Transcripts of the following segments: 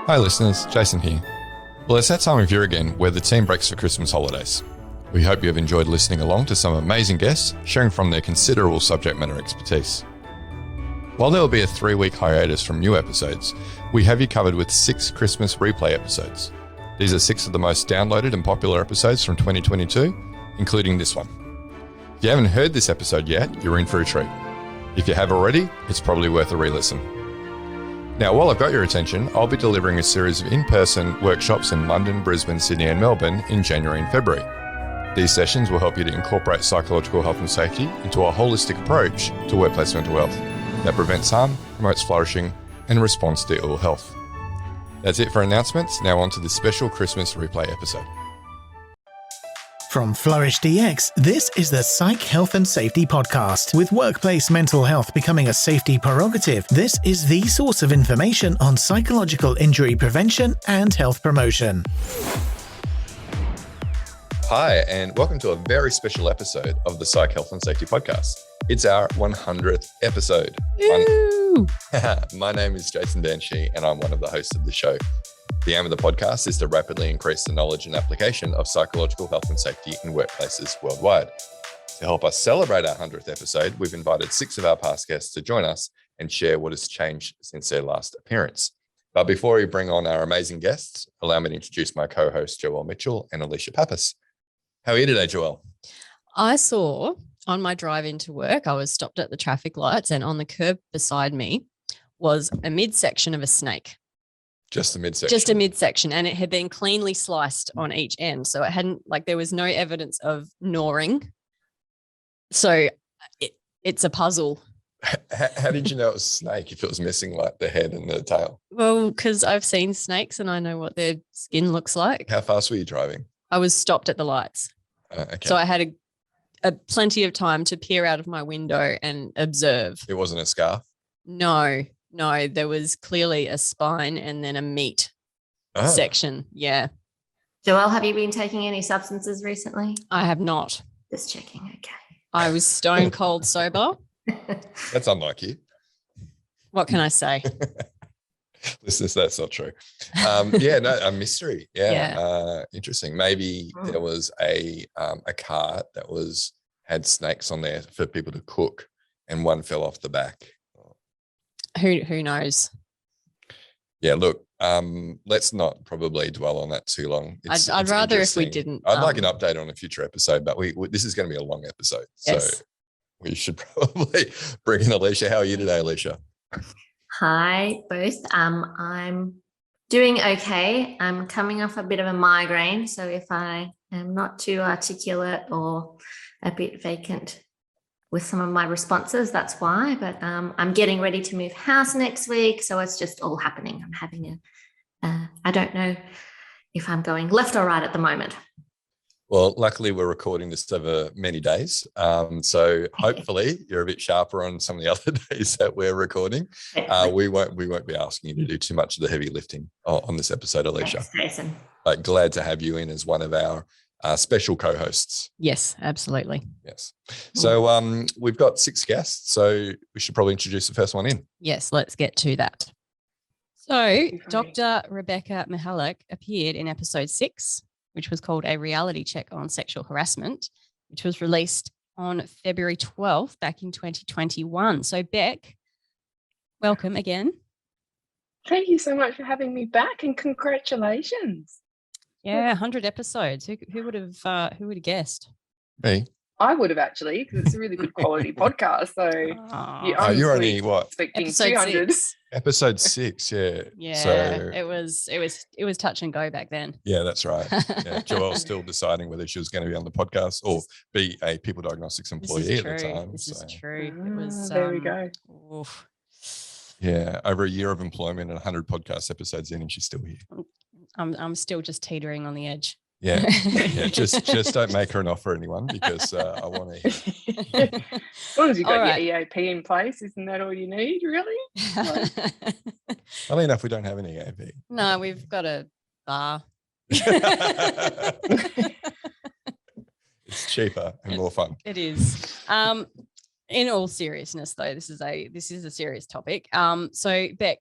Hi listeners, Jason here. Well, it's that time of year again where the team breaks for Christmas holidays. We hope you have enjoyed listening along to some amazing guests sharing from their considerable subject matter expertise. While there will be a 3-week hiatus from new episodes, we have you covered with 6 Christmas replay episodes. These are 6 of the most downloaded and popular episodes from 2022, including this one. If you haven't heard this episode yet, you're in for a treat. If you have already, it's probably worth a re-listen. Now, while I've got your attention, I'll be delivering a series of in-person workshops in London, Brisbane, Sydney and Melbourne in January and February. These sessions will help you to incorporate psychological health and safety into a holistic approach to workplace mental health that prevents harm, promotes flourishing, and responds to ill health. That's it for announcements. Now on to this special Christmas replay episode. From Flourish DX, this is the Psych Health and Safety Podcast. With workplace mental health becoming a safety prerogative, this is the source of information on psychological injury prevention and health promotion. Hi, and welcome to a very special episode of the Psych Health and Safety Podcast. It's our 100th episode. My name is Jason Banshee, and I'm one of the hosts of the show. The aim of the podcast is to rapidly increase the knowledge and application of psychological health and safety in workplaces worldwide. To help us celebrate our 100th episode, we've invited 6 of our past guests to join us and share what has changed since their last appearance. But before we bring on our amazing guests, allow me to introduce my co-hosts, Joelle Mitchell and Alicia Pappas. How are you today, Joelle? I saw on my drive into work, I was stopped at the traffic lights, and on the curb beside me was a midsection of a snake. Just a midsection? Just a midsection, and it had been cleanly sliced on each end. So it hadn't, there was no evidence of gnawing. So it's a puzzle. How did you know it was a snake if it was missing the head and the tail? Well, because I've seen snakes and I know what their skin looks like. How fast were you driving? I was stopped at the lights. Okay. So I had a plenty of time to peer out of my window and observe. It wasn't a scarf? No, there was clearly a spine and then a meat section. Yeah. Joelle, have you been taking any substances recently? I have not. Just checking. Okay. I was stone cold sober. That's unlike you. What can I say? Listeners, that's not true. A mystery. Yeah. Interesting. Maybe there was a cart that had snakes on there for people to cook, and one fell off the back. Who knows? Yeah. Look, let's not probably dwell on that too long. I'd rather if we didn't. I'd like an update on a future episode, but this is going to be a long episode, yes. So we should probably bring in Alicia. How are you today, Alicia? Hi, both. I'm doing okay. I'm coming off a bit of a migraine, so if I am not too articulate or a bit vacant with some of my responses, that's why. But I'm getting ready to move house next week, so it's just all happening. I'm having I don't know if I'm going left or right at the moment. Well, luckily we're recording this over many days. So hopefully you're a bit sharper on some of the other days that we're recording. We won't be asking you to do too much of the heavy lifting on this episode, Alicia. Thanks, Jason. But glad to have you in as one of our special co-hosts. Yes, absolutely. Yes. So we've got 6 guests, so we should probably introduce the first one in. Yes, let's get to that. So Dr. Rebecca Michalak appeared in episode 6, which was called A Reality Check on Sexual Harassment, which was released on February 12th back in 2021. So Beck, welcome again. Thank you so much for having me back, and congratulations. Yeah, 100 episodes. Who would have guessed? Me. I would have actually, because it's a really good quality podcast. So you're only what? Expecting episode 200. 6. Episode 6, yeah. Yeah. So, it was touch and go back then. Yeah, that's right. Yeah. Joelle's still deciding whether she was going to be on the podcast or be a people diagnostics employee at the time. This is true. It was there we go. Oof. Yeah, over a year of employment and 100 podcast episodes in, and she's still here. I'm still just teetering on the edge. Yeah. Just don't make her an offer, anyone, because I want to hear. As long as you've got your EAP in place, isn't that all you need, really? Funny enough, we don't have an EAP. No, we've got a bar. It's cheaper and more fun. It is. In all seriousness, though, this is a serious topic. So Beck,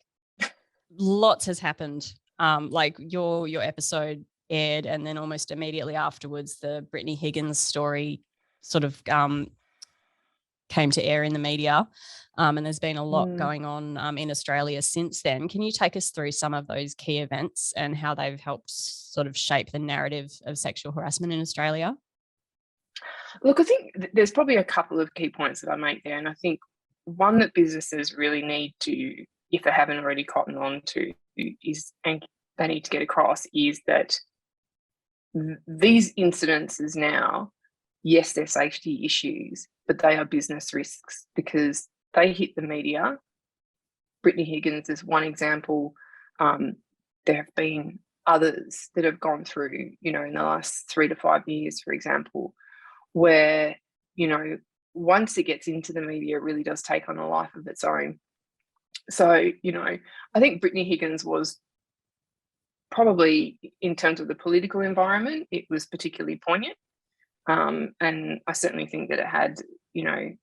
lots has happened like your episode aired, and then almost immediately afterwards, the Brittany Higgins story sort of came to air in the media. And there's been a lot going on in Australia since then. Can you take us through some of those key events and how they've helped sort of shape the narrative of sexual harassment in Australia? Look, I think there's probably a couple of key points that I make there. And I think one that businesses really need to, if they haven't already cottoned on to, is, and they need to get across, is that these incidences now, yes, they're safety issues, but they are business risks because they hit the media. Brittany Higgins is one example. There have been others that have gone through, in the last 3 to 5 years, for example, where, once it gets into the media, it really does take on a life of its own. So, I think Brittany Higgins was probably, in terms of the political environment, it was particularly poignant. And I certainly think that it had,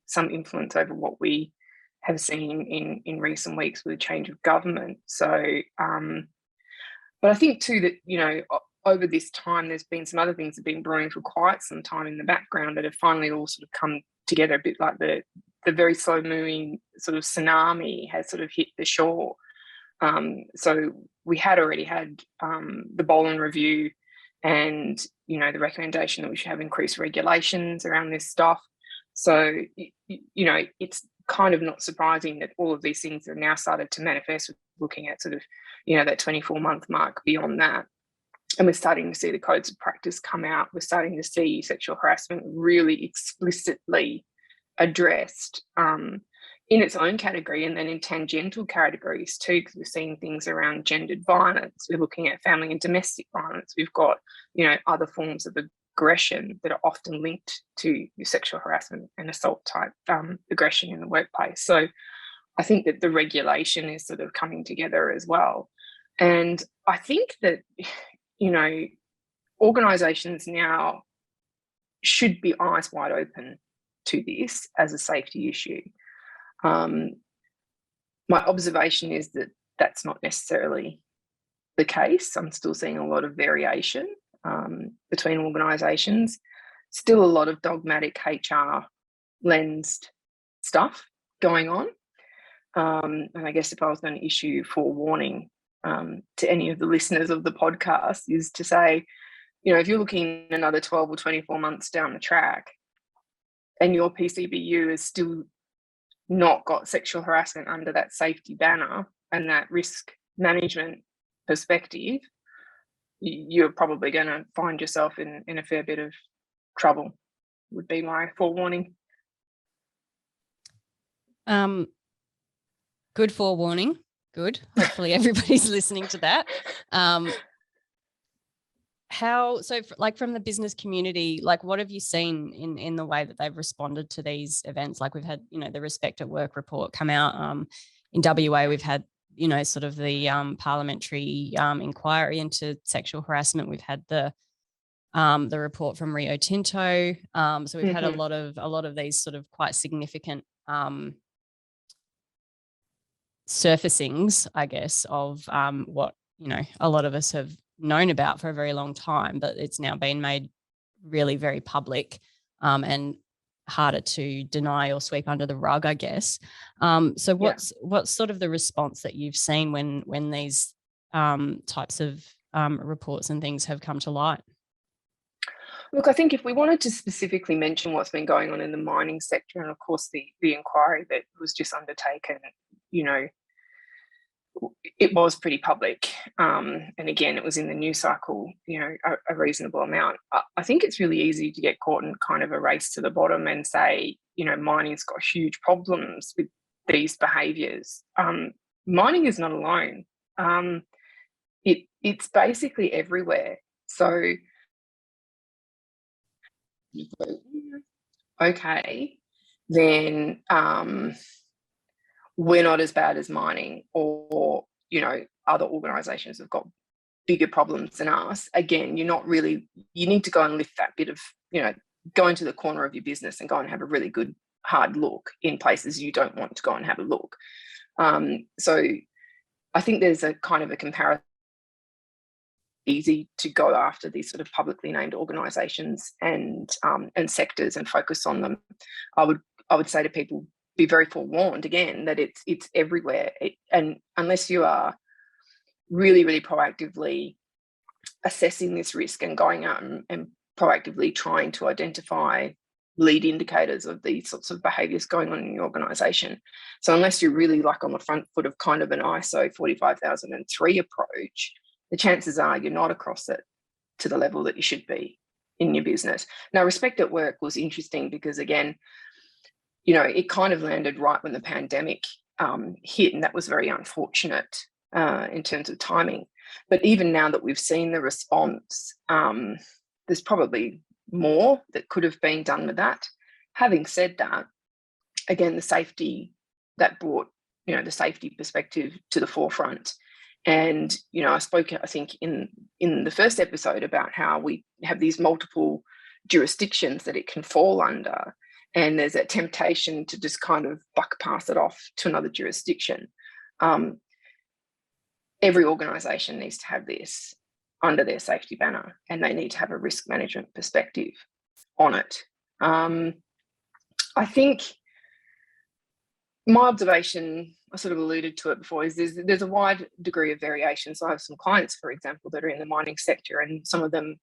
some influence over what we have seen in recent weeks with the change of government. So, but I think too that, over this time, there's been some other things that have been brewing for quite some time in the background that have finally all sort of come together, a bit like the very slow moving sort of tsunami has sort of hit the shore. So we had already had the Boland Review and, the recommendation that we should have increased regulations around this stuff. So, it's kind of not surprising that all of these things have now started to manifest, with looking at sort of, that 24-month mark beyond that. And we're starting to see the codes of practice come out. We're starting to see sexual harassment really explicitly addressed in its own category, and then in tangential categories too, because we're seeing things around gendered violence. We're looking at family and domestic violence. We've got, other forms of aggression that are often linked to sexual harassment and assault type aggression in the workplace. So I think that the regulation is sort of coming together as well. And I think that, organisations now should be eyes wide open to this as a safety issue. My observation is that that's not necessarily the case. I'm still seeing a lot of variation between organisations, still a lot of dogmatic HR lensed stuff going on. And I guess if I was going to issue forewarning to any of the listeners of the podcast, is to say, if you're looking another 12 or 24 months down the track and your PCBU is still not got sexual harassment under that safety banner and that risk management perspective, you're probably going to find yourself in a fair bit of trouble, would be my forewarning. Good forewarning. Good. Hopefully everybody's listening to that. From the business community, what have you seen in the way that they've responded to these events? We've had, the Respect at Work report come out. In WA, we've had, sort of the parliamentary inquiry into sexual harassment. We've had the report from Rio Tinto. So we've had a lot of these sort of quite significant surfacings, I guess, of what, a lot of us have known about for a very long time, but it's now been made really very public and harder to deny or sweep under the rug, I guess. So what's sort of the response that you've seen when these types of reports and things have come to light? Look, I think if we wanted to specifically mention what's been going on in the mining sector, and of course the inquiry that was just undertaken, it was pretty public. And again, it was in the news cycle, a reasonable amount. I think it's really easy to get caught in kind of a race to the bottom and say, mining's got huge problems with these behaviours. Mining is not alone. It's basically everywhere. So, okay, then we're not as bad as mining, or other organisations have got bigger problems than us. Again, you need to go and lift that bit of, go into the corner of your business and go and have a really good hard look in places you don't want to go and have a look. So I think there's a kind of a comparison easy to go after these sort of publicly named organisations and sectors and focus on them. I would say to people, be very forewarned again that it's everywhere. And unless you are really, really proactively assessing this risk and going out and proactively trying to identify lead indicators of these sorts of behaviours going on in your organisation. So unless you're really like on the front foot of kind of an ISO 45003 approach, the chances are you're not across it to the level that you should be in your business. Now, Respect at Work was interesting because, again, you know, it kind of landed right when the pandemic hit, and that was very unfortunate in terms of timing. But even now that we've seen the response, there's probably more that could have been done with that. Having said that, again, the safety that brought, you know, the safety perspective to the forefront. And, you know, I spoke, I think, in the first episode about how we have these multiple jurisdictions that it can fall under. And there's a temptation to just kind of buck pass it off to another jurisdiction. Every organisation needs to have this under their safety banner, and they need to have a risk management perspective on it. I think my observation, I sort of alluded to it before, is there's a wide degree of variation. So I have some clients, for example, that are in the mining sector, and some of them,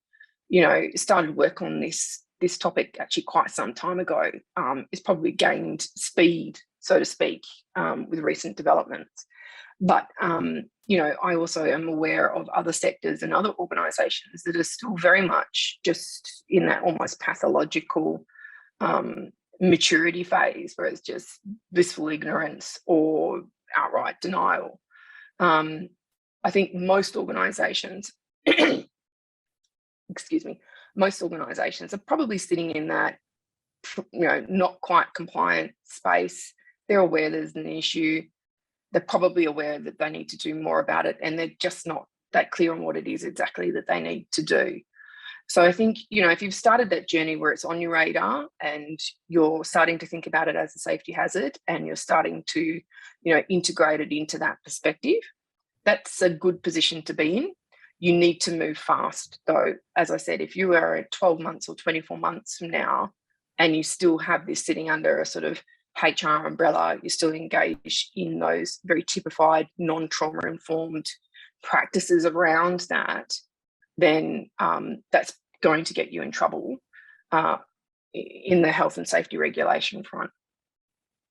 you know, started work on this topic actually quite some time ago. It's probably gained speed, so to speak, with recent developments. But, you know, I also am aware of other sectors and other organisations that are still very much just in that almost pathological maturity phase, where it's just blissful ignorance or outright denial. I think most organisations, excuse me, most organisations are probably sitting in that, you know, not quite compliant space. They're aware there's an issue. They're probably aware that they need to do more about it, and they're just not that clear on what it is exactly that they need to do. So I think, you know, if you've started that journey where it's on your radar and you're starting to think about it as a safety hazard, and you're starting to, you know, integrate it into that perspective, that's a good position to be in. You need to move fast, though. As I said, if you are at 12 months or 24 months from now and you still have this sitting under a sort of HR umbrella, you're still engaged in those very typified non-trauma informed practices around that, then that's going to get you in trouble in the health and safety regulation front.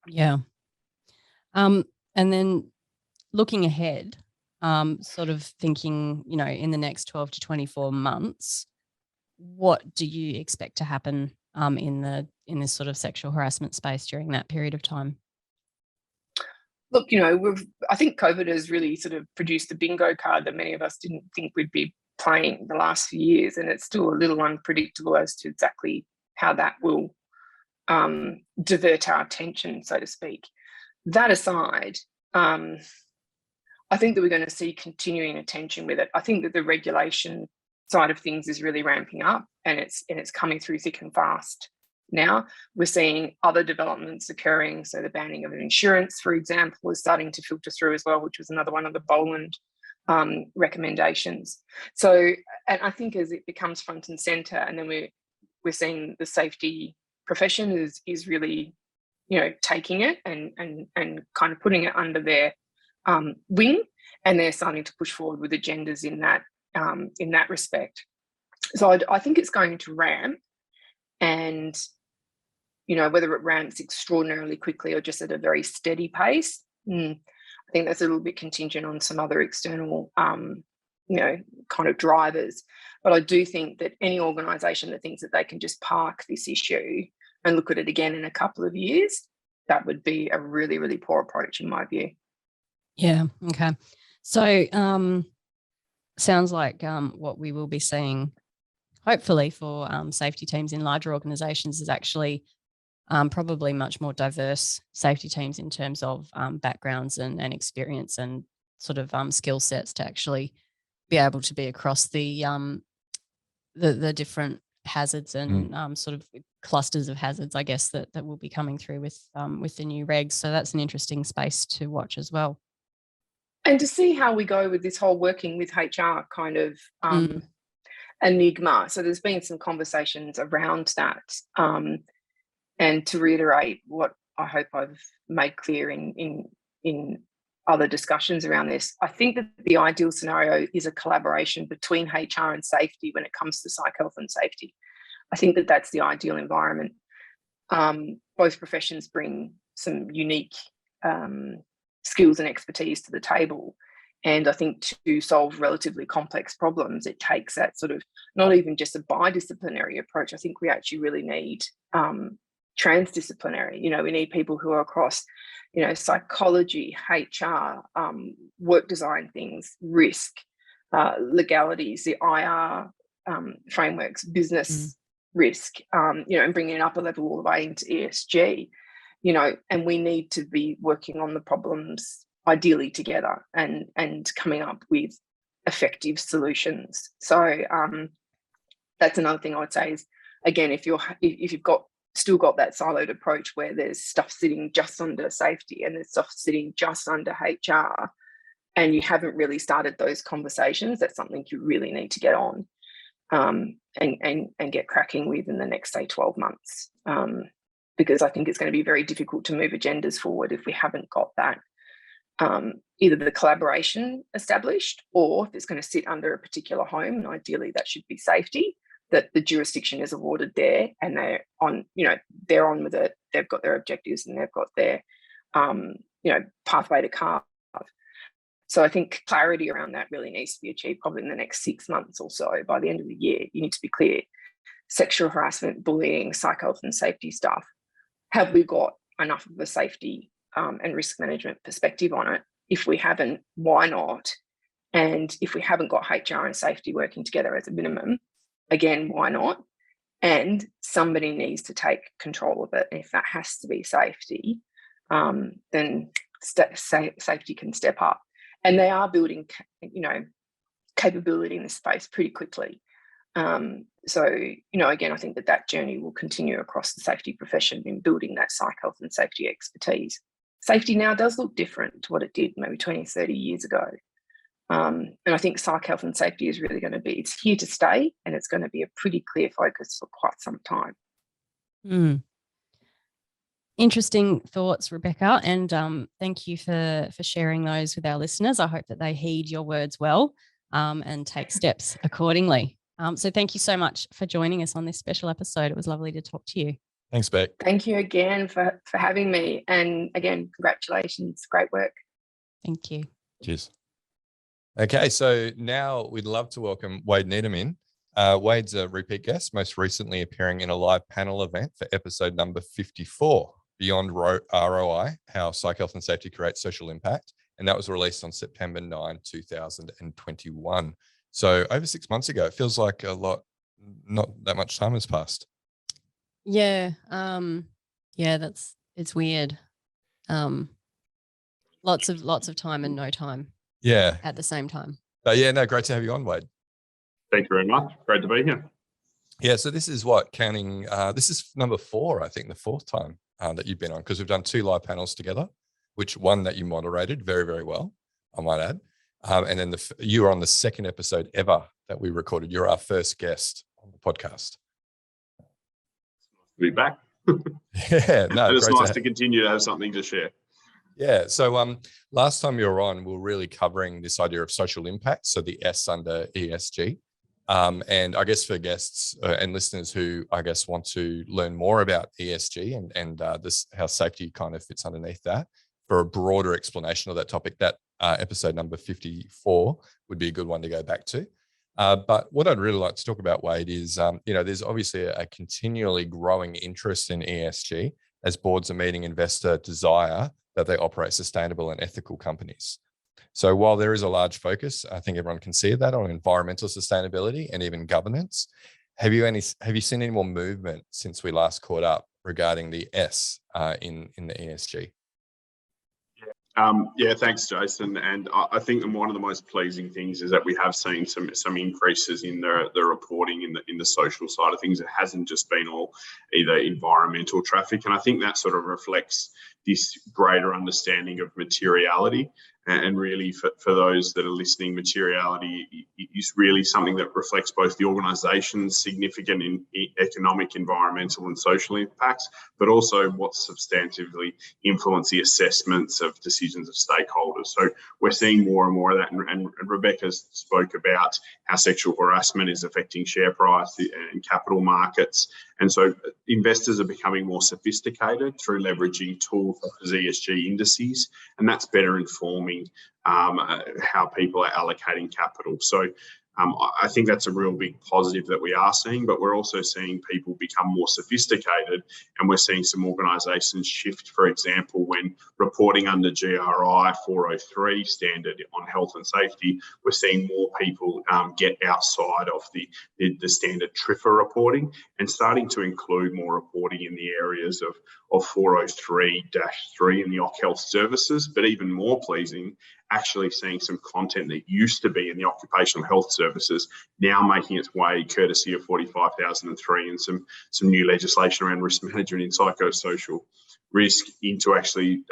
Yeah. And then looking ahead, sort of thinking, you know, in the next 12 to 24 months, what do you expect to happen in this sort of sexual harassment space during that period of time? Look, you know, I think COVID has really sort of produced a bingo card that many of us didn't think we'd be playing the last few years, and it's still a little unpredictable as to exactly how that will divert our attention, so to speak. That aside, I think that we're going to see continuing attention with it. I think that the regulation side of things is really ramping up, and it's coming through thick and fast now. We're seeing other developments occurring. So the banning of insurance, for example, is starting to filter through as well, which was another one of the Boland recommendations. So, and I think as it becomes front and centre, and then we're seeing the safety profession is really, you know, taking it and kind of putting it under their wing, and they're starting to push forward with agendas in that respect. So I think it's going to ramp, and, you know, whether it ramps extraordinarily quickly or just at a very steady pace, I think that's a little bit contingent on some other external, you know, kind of drivers. But I do think that any organisation that thinks that they can just park this issue and look at it again in a couple of years, that would be a really, really poor approach in my view. Yeah. Okay. So sounds like what we will be seeing, hopefully, for safety teams in larger organisations is actually probably much more diverse safety teams in terms of backgrounds and experience and sort of skill sets to actually be able to be across the different hazards and sort of clusters of hazards, I guess, that will be coming through with the new regs. So that's an interesting space to watch as well. And to see how we go with this whole working with HR kind of enigma. So there's been some conversations around that. And to reiterate what I hope I've made clear in other discussions around this, I think that the ideal scenario is a collaboration between HR and safety when it comes to psych health and safety. I think that that's the ideal environment. Both professions bring some unique skills and expertise to the table. And I think to solve relatively complex problems, it takes that sort of not even just a bidisciplinary approach. I think we actually really need transdisciplinary. We need people who are across, psychology, HR, work design things, risk, legalities, the IR frameworks, business risk, and bringing it up a level all the way into ESG, and we need to be working on the problems ideally together and coming up with effective solutions. So that's another thing I would say is, again, if you've still got that siloed approach where there's stuff sitting just under safety and there's stuff sitting just under HR, and you haven't really started those conversations, that's something you really need to get on and get cracking with in the next, say, 12 months. Because I think it's going to be very difficult to move agendas forward if we haven't got that either the collaboration established, or if it's going to sit under a particular home, and ideally that should be safety, that the jurisdiction is awarded there and they're on with it. They've got their objectives and they've got their pathway to carve. So I think clarity around that really needs to be achieved probably in the next 6 months or so. By the end of the year, you need to be clear. Sexual harassment, bullying, psych health and safety stuff. Have we got enough of a safety and risk management perspective on it? If we haven't, why not? And if we haven't got HR and safety working together as a minimum, again, why not? And somebody needs to take control of it. And if that has to be safety, then safety can step up. And they are building, capability in this space pretty quickly. So, again, I think that journey will continue across the safety profession in building that psych health and safety expertise. Safety now does look different to what it did maybe 20, 30 years ago. And I think psych health and safety is really going to be, it's here to stay, and it's going to be a pretty clear focus for quite some time. Interesting thoughts, Rebecca, and thank you for sharing those with our listeners. I hope that they heed your words well and take steps accordingly. So thank you so much for joining us on this special episode. It was lovely to talk to you. Thanks, Beck. Thank you again for having me. And again, congratulations. Great work. Thank you. Cheers. Okay, so now we'd love to welcome Wade Needham in. Wade's a repeat guest, most recently appearing in a live panel event for episode number 54, Beyond ROI, How Psych Health and Safety Creates Social Impact. And that was released on September 9, 2021. So over 6 months ago. It feels like a lot, not that much time has passed. Yeah. It's weird. Lots of time and no time. Yeah. At the same time. But yeah, no, great to have you on, Wade. Thank you very much. Great to be here. Yeah. So this is counting, this is number 4, I think, the 4th time that you've been on, because we've done 2 live panels together, which one that you moderated very, very well, I might add. And then you were on the 2nd episode ever that we recorded. You're our first guest on the podcast. Be back. Yeah, no, it's nice to continue to have something to share. Yeah. So last time you were on, we were really covering this idea of social impact, so the S under ESG. And I guess for guests and listeners who I guess want to learn more about ESG and this how safety kind of fits underneath that, for a broader explanation of that topic, that episode number 54 would be a good one to go back to. But what I'd really like to talk about, Wade, is, there's obviously a continually growing interest in ESG as boards are meeting investor desire that they operate sustainable and ethical companies. So while there is a large focus, I think everyone can see that, on environmental sustainability and even governance, have you seen any more movement since we last caught up regarding the S in the ESG? Yeah, thanks, Jason. And I think that one of the most pleasing things is that we have seen some increases in the reporting in the social side of things. It hasn't just been all either environmental traffic, and I think that sort of reflects this greater understanding of materiality And really, for those that are listening, materiality is really something that reflects both the organisation's significant economic, environmental and social impacts, but also what substantively influence the assessments of decisions of stakeholders. So we're seeing more and more of that. And Rebecca spoke about how sexual harassment is affecting share price and capital markets. And so investors are becoming more sophisticated through leveraging tools such as ESG indices, and that's better informing how people are allocating capital. So I think that's a real big positive that we are seeing, but we're also seeing people become more sophisticated, and we're seeing some organisations shift. For example, when reporting under GRI 403 standard on health and safety, we're seeing more people get outside of the standard TRIFA reporting and starting to include more reporting in the areas of 403-3 in the OC Health Services, but even more pleasing, actually seeing some content that used to be in the occupational health services now making its way, courtesy of 45,003 and some new legislation around risk management in psychosocial risk, into actually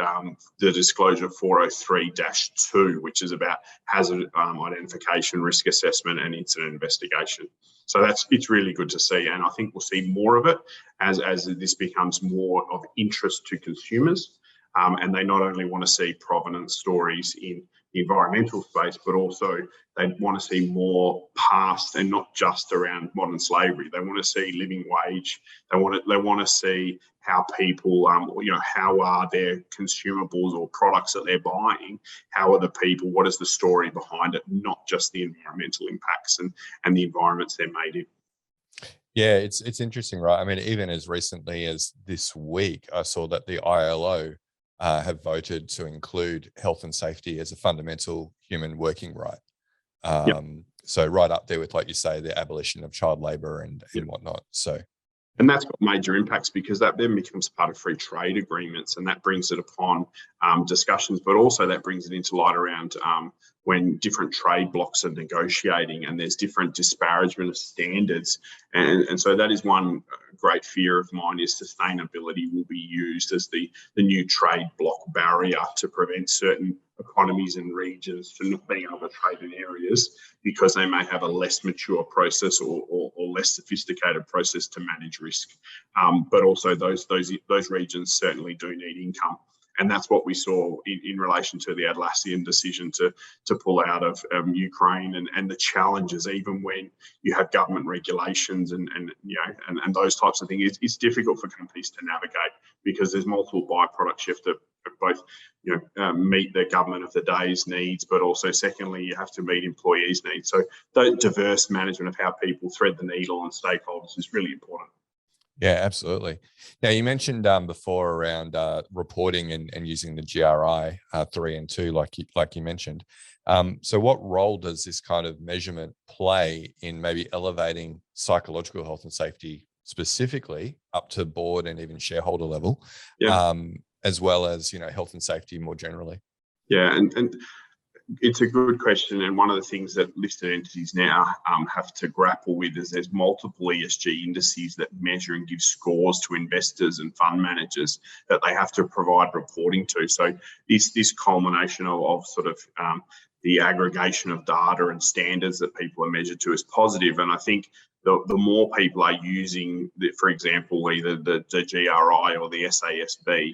the disclosure 403-2, which is about hazard identification, risk assessment and incident investigation. So it's really good to see, and I think we'll see more of it as this becomes more of interest to consumers. And they not only want to see provenance stories in the environmental space, but also they want to see more past and not just around modern slavery. They want to see living wage. They want to see how people, how are their consumables or products that they're buying? How are the people? What is the story behind it? Not just the environmental impacts and the environments they're made in. Yeah, it's interesting, right? I mean, even as recently as this week, I saw that the ILO have voted to include health and safety as a fundamental human working right. So right up there with, like you say, the abolition of child labour and whatnot. So, and that's got major impacts because that then becomes part of free trade agreements, and that brings it upon discussions, but also that brings it into light around when different trade blocks are negotiating and there's different disparagement of standards. And so that is one great fear of mine, is sustainability will be used as the new trade block barrier to prevent certain economies and regions from not being able to trade in areas because they may have a less mature process or less sophisticated process to manage risk. But also those regions certainly do need income. And that's what we saw in relation to the Atlassian decision to pull out of Ukraine and the challenges, even when you have government regulations and those types of things. It's difficult for companies to navigate because there's multiple byproducts. You have to both meet the government of the day's needs, but also secondly, you have to meet employees' needs. So the diverse management of how people thread the needle and stakeholders is really important. Yeah, absolutely. Now, you mentioned before around reporting and using the GRI 3 and 2, like you mentioned. So what role does this kind of measurement play in maybe elevating psychological health and safety specifically up to board and even shareholder level, as well as, health and safety more generally? Yeah, and it's a good question, and one of the things that listed entities now have to grapple with is there's multiple ESG indices that measure and give scores to investors and fund managers that they have to provide reporting to. So this culmination of sort of the aggregation of data and standards that people are measured to is positive, and I think the more people are using, for example, either the GRI or the SASB,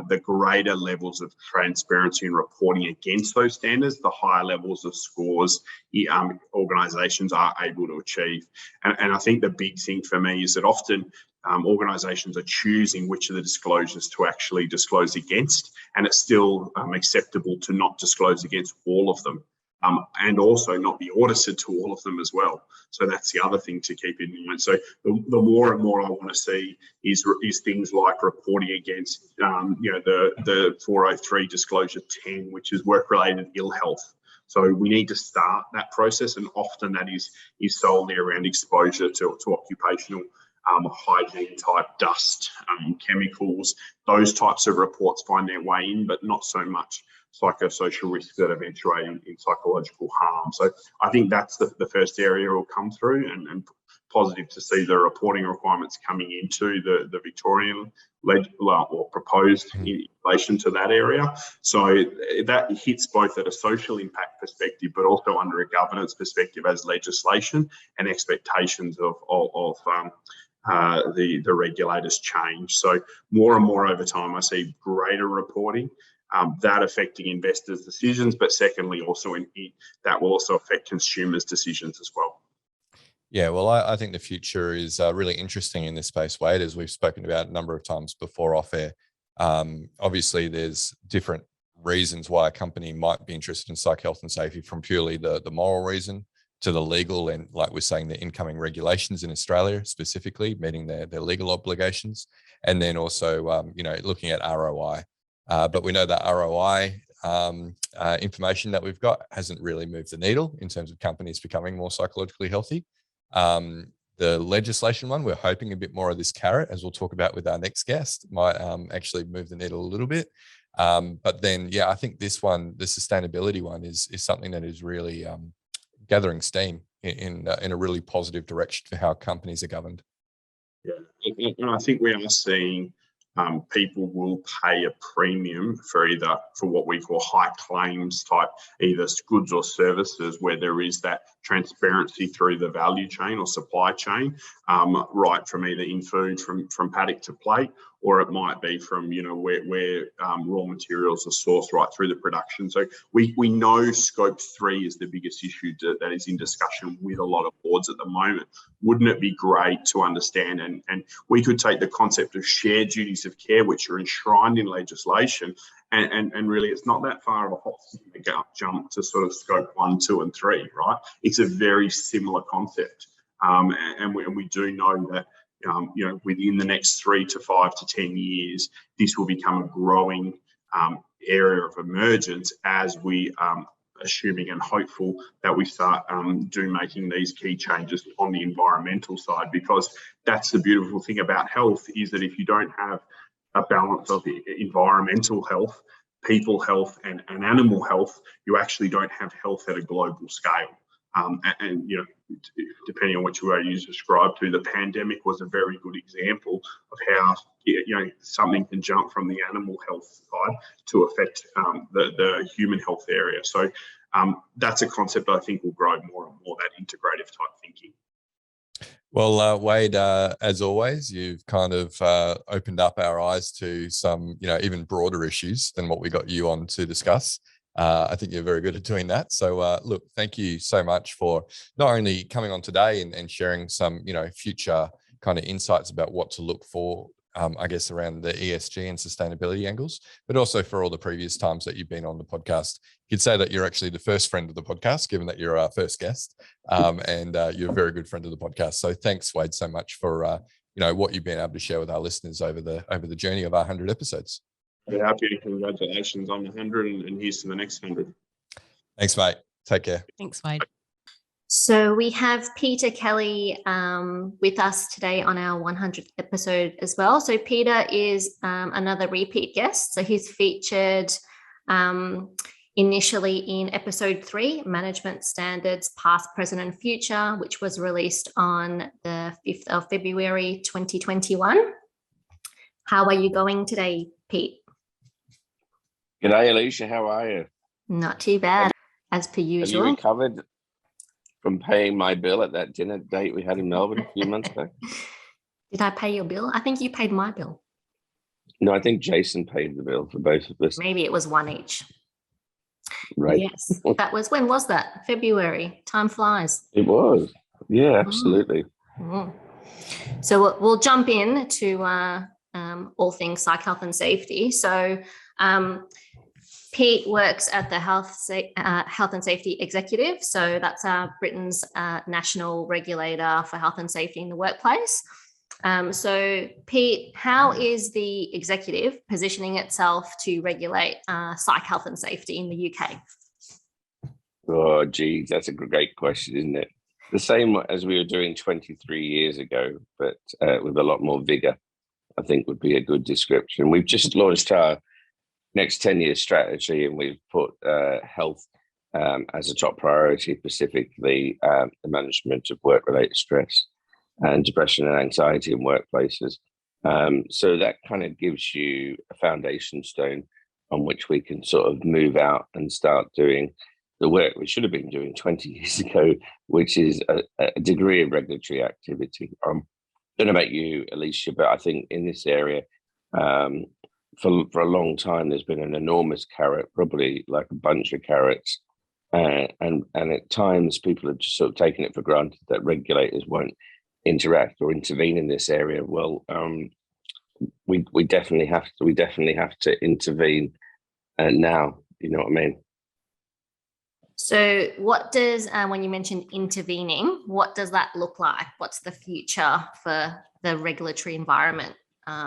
the greater levels of transparency and reporting against those standards, the higher levels of scores organisations are able to achieve. And I think the big thing for me is that often organisations are choosing which of the disclosures to actually disclose against, and it's still acceptable to not disclose against all of them. And also not be audited to all of them as well. So that's the other thing to keep in mind. So the more and more I want to see is things like reporting against, the 403 disclosure 10, which is work-related ill health. So we need to start that process, and often that is solely around exposure to occupational hygiene type dust, chemicals. Those types of reports find their way in, but not so much psychosocial risks that eventuate in psychological harm. So I think that's the first area will come through, and positive to see the reporting requirements coming into the Victorian or proposed in relation to that area. So that hits both at a social impact perspective, but also under a governance perspective as legislation and expectations of the regulators change. So more and more over time, I see greater reporting, that affecting investors' decisions, but secondly, also that will also affect consumers' decisions as well. Yeah, well, I think the future is really interesting in this space, Wade, as we've spoken about a number of times before off air. Obviously, there's different reasons why a company might be interested in psych health and safety, from purely the moral reason to the legal and, like we're saying, the incoming regulations in Australia specifically, meeting their legal obligations, and then also, looking at ROI. But we know that ROI information that we've got hasn't really moved the needle in terms of companies becoming more psychologically healthy. The legislation one, we're hoping a bit more of this carrot, as we'll talk about with our next guest, might actually move the needle a little bit. But then, yeah, I think this one, the sustainability one, is something that is really gathering steam in a really positive direction for how companies are governed. Yeah, and I think we are seeing people will pay a premium for what we call high claims type, either goods or services, where there is that transparency through the value chain or supply chain, right from either in food from paddock to plate, or it might be from where raw materials are sourced right through the production. So we know Scope 3 is the biggest issue that is in discussion with a lot of boards at the moment. Wouldn't it be great to understand, and we could take the concept of shared duties of care, which are enshrined in legislation, and really it's not that far of a hop jump to sort of Scope 1, 2 and 3, right? It's a very similar concept, and we do know that within the next 3 to 5 to 10 years, this will become a growing area of emergence as we assuming and hopeful that we start making these key changes on the environmental side, because that's the beautiful thing about health, is that if you don't have a balance of environmental health, people health and animal health, you actually don't have health at a global scale. And depending on which way you subscribe to, the pandemic was a very good example of how something can jump from the animal health side to affect the human health area. So that's a concept I think will grow more and more, that integrative type thinking. Well, Wade, as always, you've kind of opened up our eyes to some, even broader issues than what we got you on to discuss. I think you're very good at doing that. So, look, thank you so much for not only coming on today and sharing some, future kind of insights about what to look for, I guess, around the ESG and sustainability angles, but also for all the previous times that you've been on the podcast. You could say that you're actually the first friend of the podcast, given that you're our first guest, and you're a very good friend of the podcast. So thanks, Wade, so much for, what you've been able to share with our listeners over the journey of our 100 episodes. Very happy. Congratulations on the 100, and here's to the next 100. Thanks, mate. Take care. Thanks, Wade. So we have Peter Kelly with us today on our 100th episode as well. So Peter is another repeat guest. So he's featured initially in episode 3, Management Standards, Past, Present and Future, which was released on the 5th of February, 2021. How are you going today, Pete? G'day, Alicia. How are you? Not too bad, as per usual. Have you recovered from paying my bill at that dinner date we had in Melbourne a few months back? Did I pay your bill? I think you paid my bill. No, I think Jason paid the bill for both of us. Maybe it was one each. Right. Yes. That was, when was that? February. Time flies. It was. Yeah, absolutely. Mm. So we'll jump in to all things psych health and safety. So Pete works at the Health and Safety Executive. So that's Britain's national regulator for health and safety in the workplace. So Pete, how is the executive positioning itself to regulate psych health and safety in the UK? Oh, geez, that's a great question, isn't it? The same as we were doing 23 years ago, but with a lot more vigor, I think would be a good description. We've just launched our next 10-year strategy, and we've put health as a top priority, specifically the management of work-related stress. and depression and anxiety in workplaces. So that kind of gives you a foundation stone on which we can sort of move out and start doing the work we should have been doing 20 years ago, which is a degree of regulatory activity. Don't know about you, Alicia, but I think in this area, for a long time, there's been an enormous carrot, probably like a bunch of carrots. And at times, people have just sort of taken it for granted that regulators won't interact or intervene in this area. Well, we definitely have to intervene now. You know what I mean? So what does, when you mentioned intervening, what does that look like? What's the future for the regulatory environment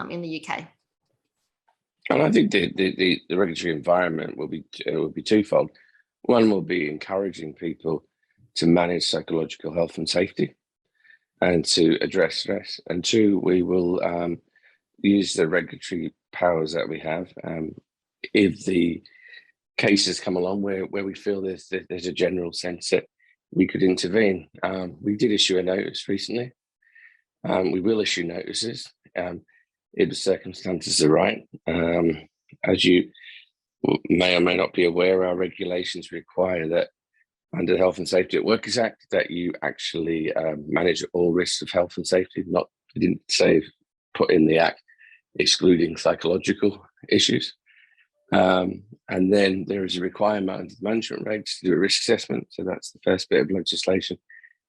in the UK? And I think the regulatory environment will be twofold. One will be encouraging people to manage psychological health and safety and to address stress. And two, we will use the regulatory powers that we have. If the cases come along where we feel there's a general sense that we could intervene. We did issue a notice recently. We will issue notices if the circumstances are right. As you may or may not be aware, our regulations require that under the Health and Safety at Workers Act that you actually manage all risks of health and safety. We didn't say put in the act excluding psychological issues. And then there is a requirement under the management regs to do a risk assessment. So that's the first bit of legislation.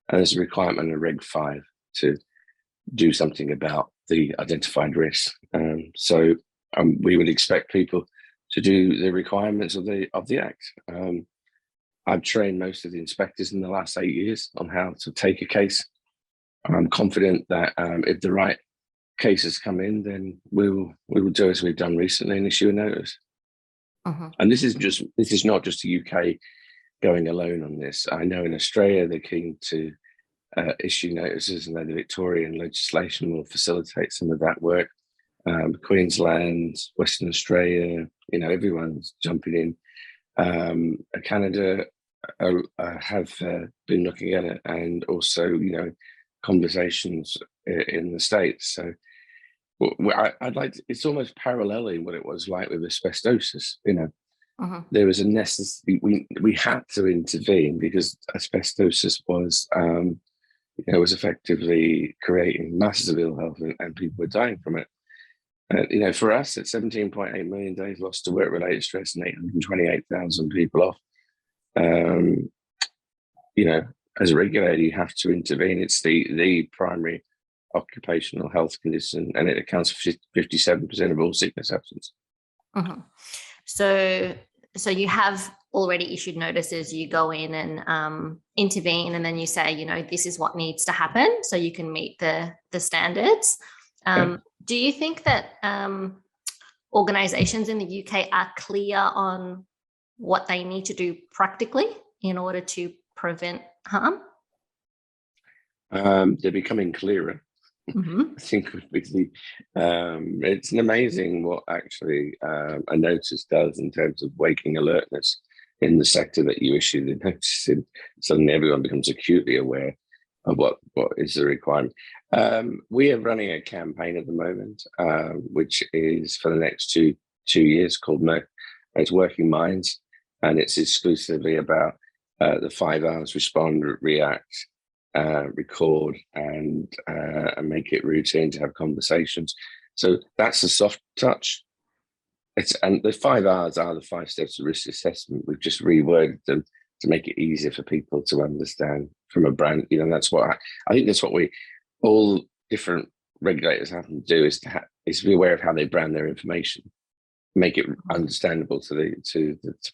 And there's a requirement under Reg 5 to do something about the identified risks. So we would expect people to do the requirements of the Act. I've trained most of the inspectors in the last 8 years on how to take a case. I'm confident that if the right cases come in, then we will do as we've done recently and issue a notice. And this is not just the UK going alone on this. I know in Australia they're keen to issue notices, and then the Victorian legislation will facilitate some of that work. Queensland, Western Australia, everyone's jumping in. Canada have been looking at it, and also conversations in the States. So I'd like to, it's almost paralleling what it was like with asbestosis. There was a necessity. We had to intervene because asbestosis was was effectively creating masses of ill health, and people were dying from it. For us, at 17.8 million days lost to work-related stress and 828,000 people off. As a regulator, you have to intervene. It's the primary occupational health condition, and it accounts for 57% of all sickness absence. So you have already issued notices, you go in and intervene, and then you say, this is what needs to happen so you can meet the standards. Do you think that organizations in the UK are clear on what they need to do practically in order to prevent harm? They're becoming clearer. I think it's an amazing what actually a notice does in terms of waking alertness in the sector that you issue the notice in. Suddenly everyone becomes acutely aware of what is the requirement. We are running a campaign at the moment, which is for the next two years, called it's Working Minds, and it's exclusively about the 5 R's: respond, react, record, and make it routine to have conversations. So that's the soft touch. And the 5 R's are the 5 steps of risk assessment. We've just reworded them to make it easier for people to understand from a brand. That's what I think. That's what all different regulators have to do is to be aware of how they brand their information, make it understandable to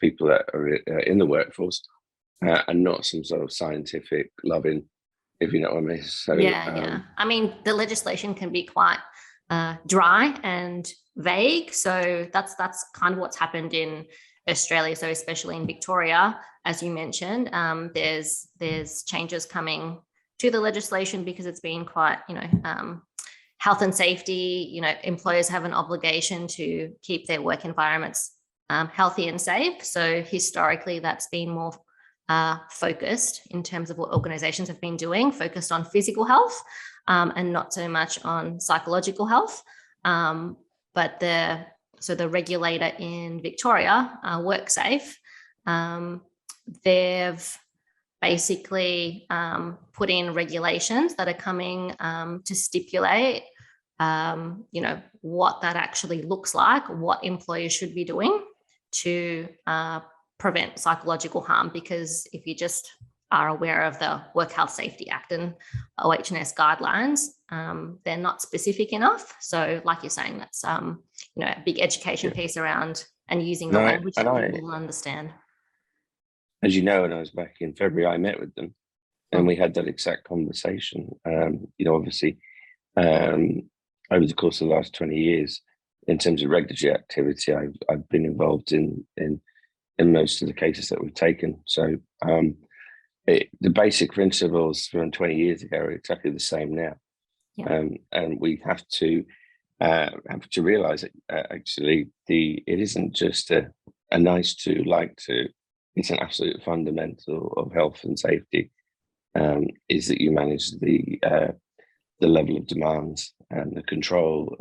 people that are in the workforce, and not some sort of scientific loving, if you know what I mean. So yeah. I mean, the legislation can be quite dry and vague. So that's kind of what's happened in Australia. So especially in Victoria, as you mentioned, there's changes coming to the legislation because it's been quite, health and safety. Employers have an obligation to keep their work environments healthy and safe. So historically, that's been more focused in terms of what organizations have been doing, focused on physical health. and not so much on psychological health. But the regulator in Victoria, WorkSafe, they've basically put in regulations that are coming to stipulate, what that actually looks like, what employers should be doing to prevent psychological harm. Because if you just are aware of the Work Health Safety Act and OH&S guidelines, they're not specific enough. So like you're saying, that's a big education piece around and using the language that people will understand. As you know, when I was back in February, I met with them and we had that exact conversation. Obviously, over the course of the last 20 years, in terms of regulatory activity, I've been involved in most of the cases that we've taken. So the basic principles from 20 years ago are exactly the same now. Yeah. And we have to realize that actually it isn't just a nice to, like to. It's an absolute fundamental of health and safety, is that you manage the level of demands and the control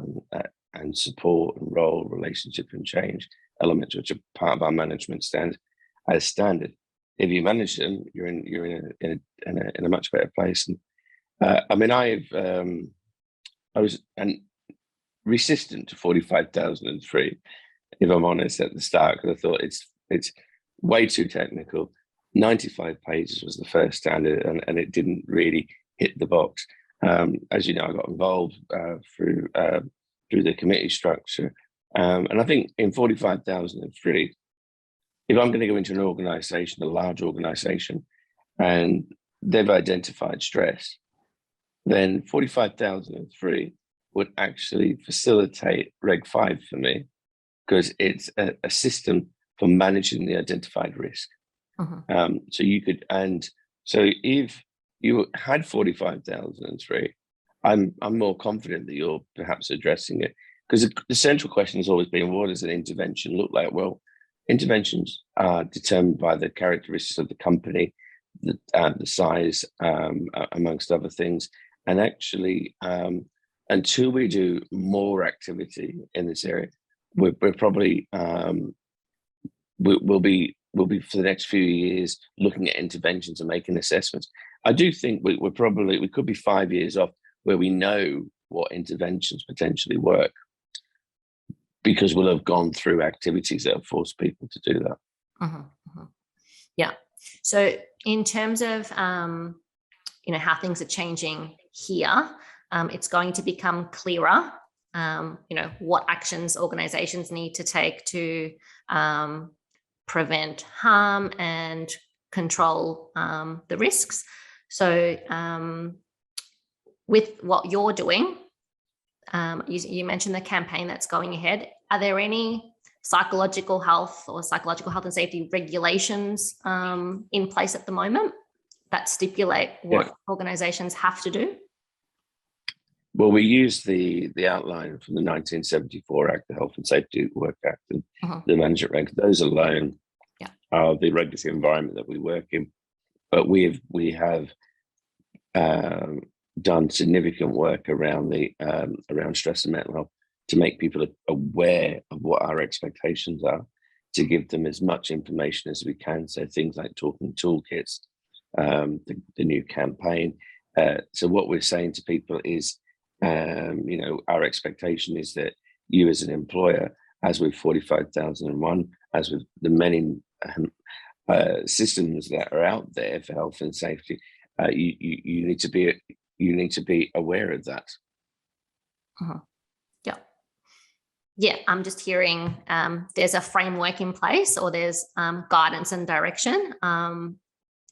and support and role, relationship and change elements, which are part of our management standard as standard. If you manage them, you're in a much better place. And I was resistant to 45,003, if I'm honest, at the start, because I thought it's way too technical. 95 pages was the first standard, and it didn't really hit the box. As you know, I got involved through the committee structure, and I think in 45,003, if I'm going to go into an organisation, a large organisation, and they've identified stress, then 45,003 would actually facilitate Reg 5 for me, because it's a system for managing the identified risk. So you could, and so if you had 45,003, I'm more confident that you're perhaps addressing it, because the central question has always been, what does an intervention look like? Well, interventions are determined by the characteristics of the company, the size, amongst other things, and actually, until we do more activity in this area, we're probably we'll be for the next few years looking at interventions and making assessments. I do think we could be 5 years off where we know what interventions potentially work, because we'll have gone through activities that have forced people to do that. Yeah. So in terms of how things are changing here, it's going to become clearer. What actions organizations need to take to prevent harm and control the risks. So with what you're doing, you mentioned the campaign that's going ahead. Are there any psychological health and safety regulations in place at the moment that stipulate what organizations have to do? Well, we use the outline from the 1974 Act, the Health and Safety Work Act, and the Management Regs. Those alone are the regulatory environment that we work in. But we have done significant work around around stress and mental health to make people aware of what our expectations are, to give them as much information as we can. So things like talking toolkits, the new campaign. So what we're saying to people is, our expectation is that you as an employer, as with 45,001, as with the many systems that are out there for health and safety, you need to be aware of that. Yeah, I'm just hearing there's a framework in place, or there's guidance and direction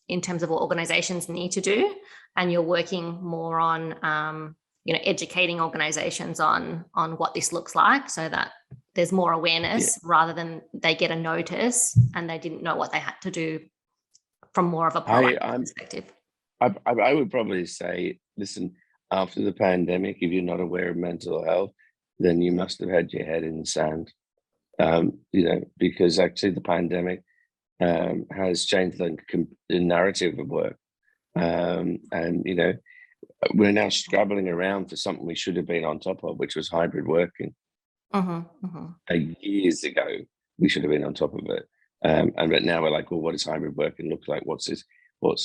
in terms of what organizations need to do, and you're working more on educating organizations on what this looks like, so that there's more awareness rather than they get a notice and they didn't know what they had to do from more of a proactive perspective. I would probably say, listen, after the pandemic, if you're not aware of mental health, then you must have had your head in the sand, because actually the pandemic has changed the narrative of work. And we're now scrabbling around for something we should have been on top of, which was hybrid working. Years ago, we should have been on top of it. But now we're like, well, what does hybrid working look like? What's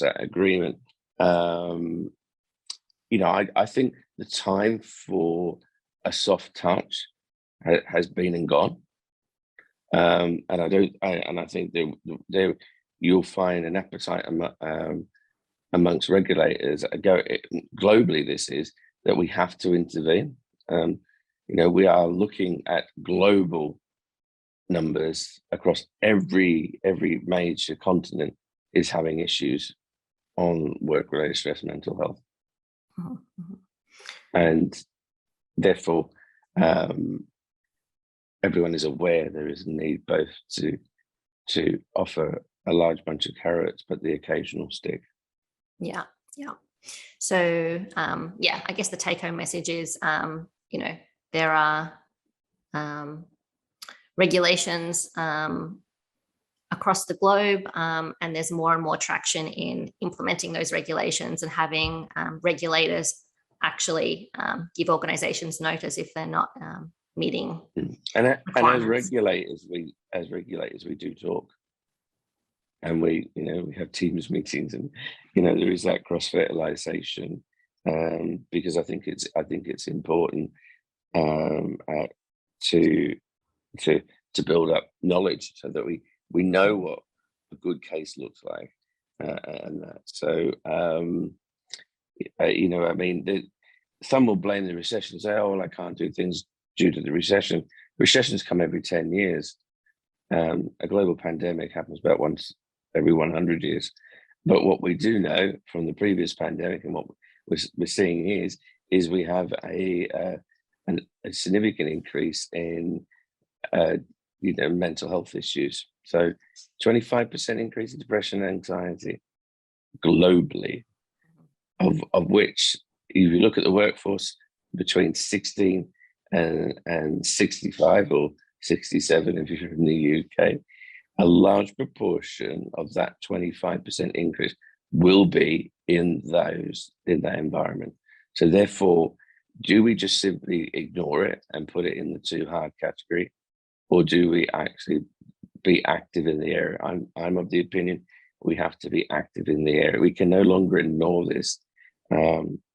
that agreement? I think the time for a soft touch has been and gone. And I think you'll find an appetite amongst regulators. Globally, this is that we have to intervene. We are looking at global numbers across every major continent is having issues on work-related stress, mental health, and therefore everyone is aware there is a need both to offer a large bunch of carrots, but the occasional stick. Yeah. So I guess the take-home message is, there are regulations across the globe, and there's more and more traction in implementing those regulations and having regulators actually give organizations notice if they're not meeting. And as regulators, we do talk, and we have Teams meetings, and there is that cross-fertilization, because I think it's important to build up knowledge so that we know what a good case looks like, and that. So some will blame the recession and say, oh, well, I can't do things due to the recession. Recessions come every 10 years. A global pandemic happens about once every 100 years. But what we do know from the previous pandemic and what we're seeing is we have a significant increase in mental health issues. So 25% increase in depression and anxiety globally, of which, if you look at the workforce between 16 and 65 or 67, if you're in the UK, a large proportion of that 25% increase will be in that environment. So therefore, do we just simply ignore it and put it in the too hard category, or do we actually be active in the area? I'm of the opinion we have to be active in the area. We can no longer ignore this,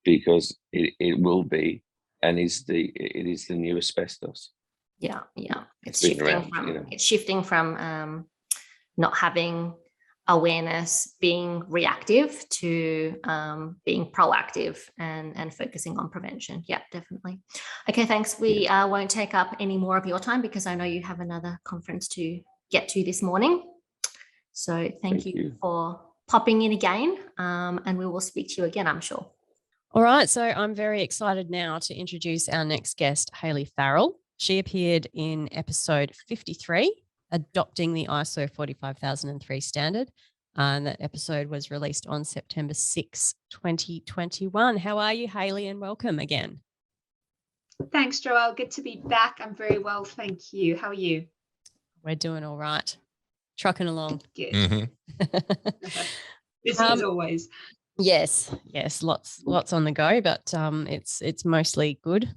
because it will be, and it is the new asbestos. Yeah. It's shifting from not having awareness, being reactive, to being proactive and focusing on prevention. Yeah, definitely. Okay, thanks. We won't take up any more of your time because I know you have another conference to get to this morning. So thank you for popping in again, and we will speak to you again, I'm sure. All right, so I'm very excited now to introduce our next guest, Hayley Farrell. She appeared in episode 53, Adopting the ISO 45003 Standard. And that episode was released on September 6, 2021. How are you, Hayley, and welcome again. Thanks, Joelle. Good to be back. I'm very well, thank you. How are you? We're doing all right. Trucking along. Good. Mm-hmm. Busy as always. Yes, lots on the go, but it's mostly good.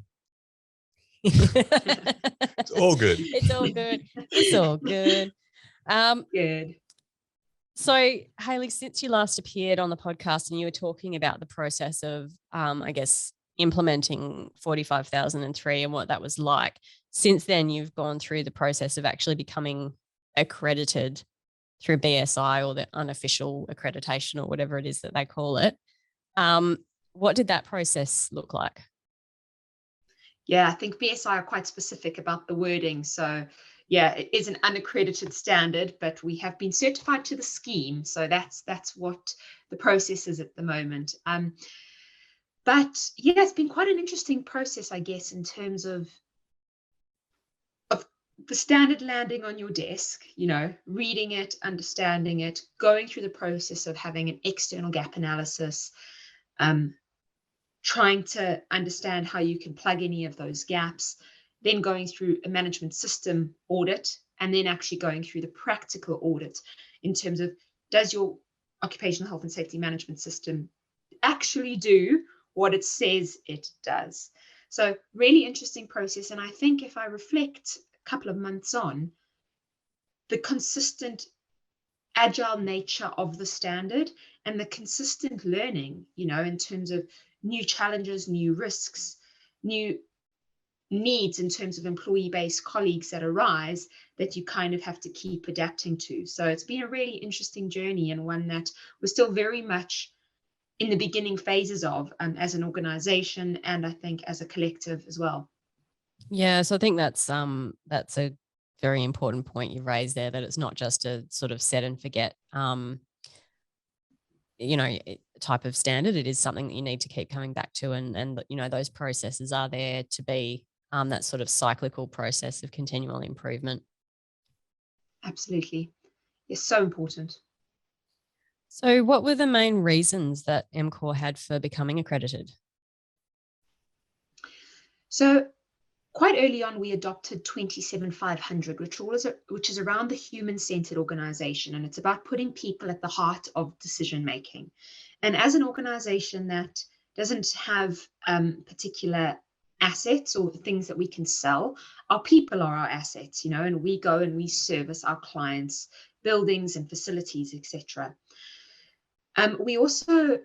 It's all good. It's all good. Good. So, Hayley, since you last appeared on the podcast and you were talking about the process of, implementing 45,003 and what that was like, since then you've gone through the process of actually becoming accredited through BSI, or the unofficial accreditation, or whatever it is that they call it. What did that process look like? Yeah, I think BSI are quite specific about the wording. So yeah, it is an unaccredited standard, but we have been certified to the scheme. So that's what the process is at the moment. But yeah, it's been quite an interesting process, I guess, in terms of the standard landing on your desk, reading it, understanding it, going through the process of having an external gap analysis, trying to understand how you can plug any of those gaps, then going through a management system audit, and then actually going through the practical audit in terms of, does your occupational health and safety management system actually do what it says it does. So really interesting process. And I think if I reflect a couple of months on, the consistent agile nature of the standard and the consistent learning, in terms of new challenges, new risks, new needs in terms of employee-based colleagues that arise, that you kind of have to keep adapting to. So it's been a really interesting journey, and one that we're still very much in the beginning phases of, as an organization, and I think as a collective as well. Yeah, so I think that's a very important point you raised there, that it's not just a sort of set and forget type of standard. It is something that you need to keep coming back to, and those processes are there to be that sort of cyclical process of continual improvement. Absolutely. It's so important. So what were the main reasons that MCOR had for becoming accredited? So quite early on, we adopted 27500, which is around the human-centered organization, and it's about putting people at the heart of decision-making. And as an organization that doesn't have particular assets or things that we can sell, our people are our assets, and we go and we service our clients' buildings and facilities, etc. We also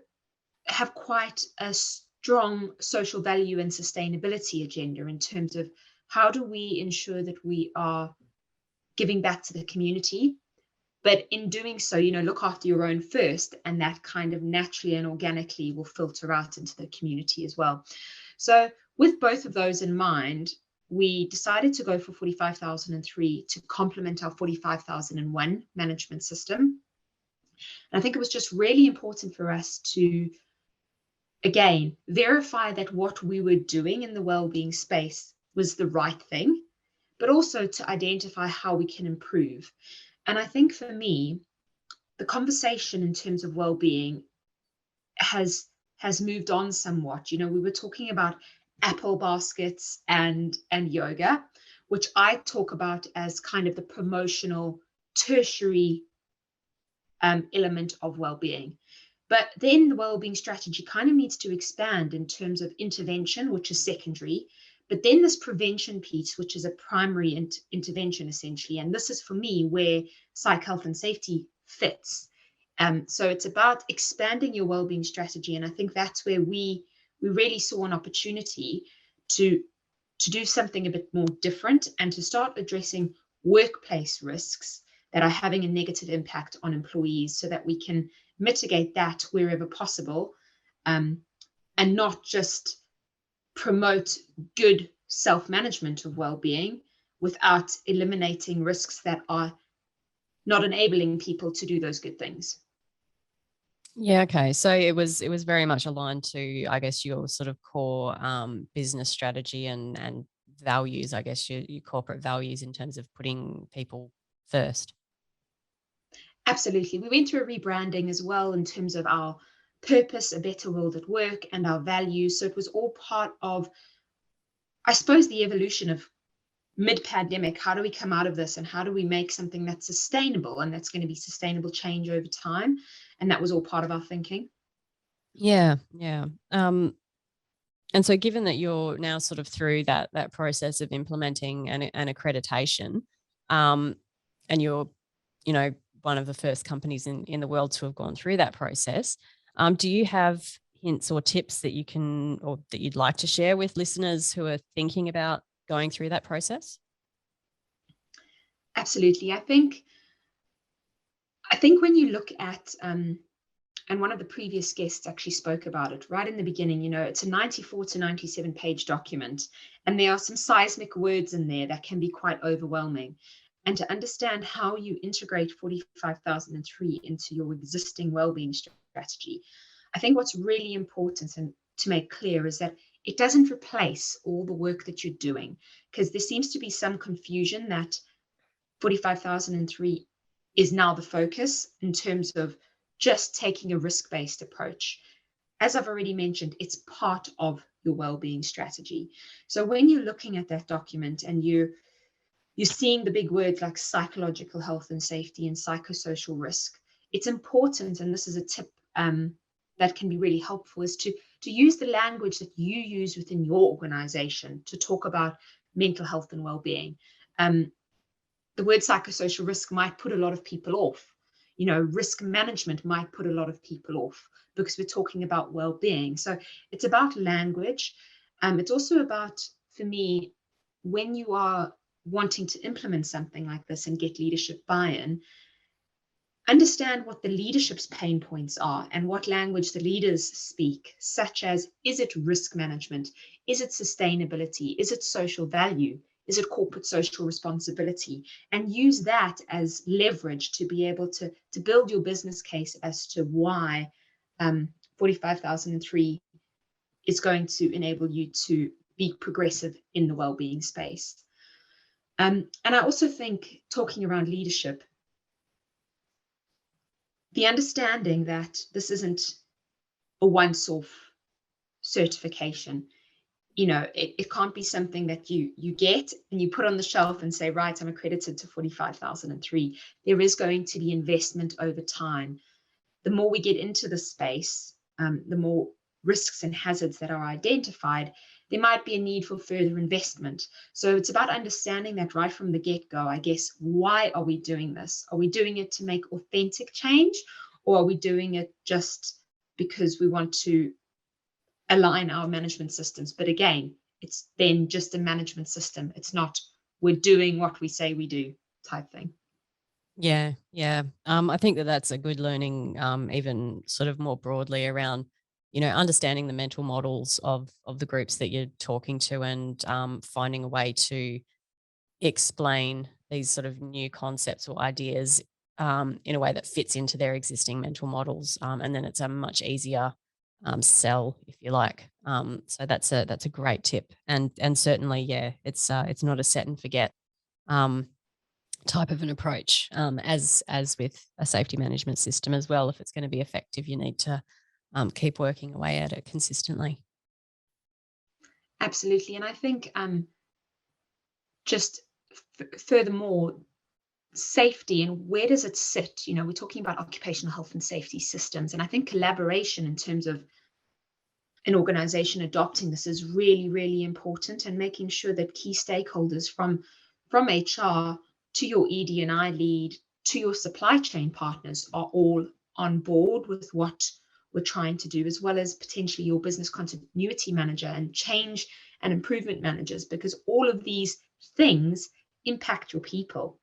have quite a strong social value and sustainability agenda in terms of how do we ensure that we are giving back to the community, but in doing so, look after your own first, and that kind of naturally and organically will filter out into the community as well. So with both of those in mind, we decided to go for 45003 to complement our 45001 management system. And I think it was just really important for us to, again, verify that what we were doing in the well-being space was the right thing, but also to identify how we can improve. And I think for me, the conversation in terms of well-being has moved on somewhat. We were talking about apple baskets and yoga, which I talk about as kind of the promotional tertiary element of well-being. But then the well-being strategy kind of needs to expand in terms of intervention, which is secondary, but then this prevention piece, which is a primary intervention essentially. And this is for me where psych health and safety fits. So it's about expanding your well-being strategy. And I think that's where we really saw an opportunity to do something a bit more different and to start addressing workplace risks that are having a negative impact on employees, so that we can mitigate that wherever possible, and not just promote good self-management of well-being without eliminating risks that are not enabling people to do those good things. Yeah, okay. So it was very much aligned to, I guess, your sort of core business strategy and values, I guess, your corporate values in terms of putting people first. Absolutely. We went through a rebranding as well in terms of our purpose, a better world at work, and our values. So it was all part of, I suppose, the evolution of mid-pandemic. How do we come out of this, and how do we make something that's sustainable and that's going to be sustainable change over time? And that was all part of our thinking. Yeah. And so given that you're now sort of through that process of implementing an accreditation, and you're, one of the first companies in the world to have gone through that process, do you have hints or tips that you can, or that you'd like to share with listeners who are thinking about going through that process? Absolutely. I think when you look at, and one of the previous guests actually spoke about it right in the beginning, it's a 94 to 97 page document, and there are some seismic words in there that can be quite overwhelming. And to understand how you integrate 45003 into your existing wellbeing strategy, I think what's really important and to make clear is that it doesn't replace all the work that you're doing, because there seems to be some confusion that 45003 is now the focus in terms of just taking a risk-based approach. As I've already mentioned, it's part of your wellbeing strategy. So when you're looking at that document and you're seeing the big words like psychological health and safety and psychosocial risk, it's important, and this is a tip that can be really helpful, is to to use the language that you use within your organization to talk about mental health and well-being. The word psychosocial risk might put a lot of people off. Risk management might put a lot of people off because we're talking about well-being. So it's about language. It's also about, for me, when you are wanting to implement something like this and get leadership buy-in, understand what the leadership's pain points are and what language the leaders speak, such as, is it risk management? Is it sustainability? Is it social value? Is it corporate social responsibility? And use that as leverage to be able to build your business case as to why 45,003 is going to enable you to be progressive in the well-being space. And I also think, talking around leadership, the understanding that this isn't a once-off certification. It can't be something that you get and you put on the shelf and say, right, I'm accredited to 45,003. There is going to be investment over time. The more we get into the space, the more risks and hazards that are identified, there might be a need for further investment. So it's about understanding that right from the get-go, I guess. Why are we doing this? Are we doing it to make authentic change, or are we doing it just because we want to align our management systems? But again, it's then just a management system. It's not we're doing what we say we do type thing. Yeah. I think that's a good learning, even sort of more broadly around, understanding the mental models of the groups that you're talking to, and finding a way to explain these sort of new concepts or ideas in a way that fits into their existing mental models. And then it's a much easier sell, if you like. So that's a great tip. And certainly, yeah, it's not a set and forget type of an approach, as with a safety management system as well. If it's going to be effective, you need to keep working away at it consistently. Absolutely. And I think just furthermore, safety and where does it sit? We're talking about occupational health and safety systems. And I think collaboration in terms of an organization adopting this is really, really important, and making sure that key stakeholders from HR to your ED&I lead to your supply chain partners are all on board with what we're trying to do, as well as potentially your business continuity manager and change and improvement managers, because all of these things impact your people.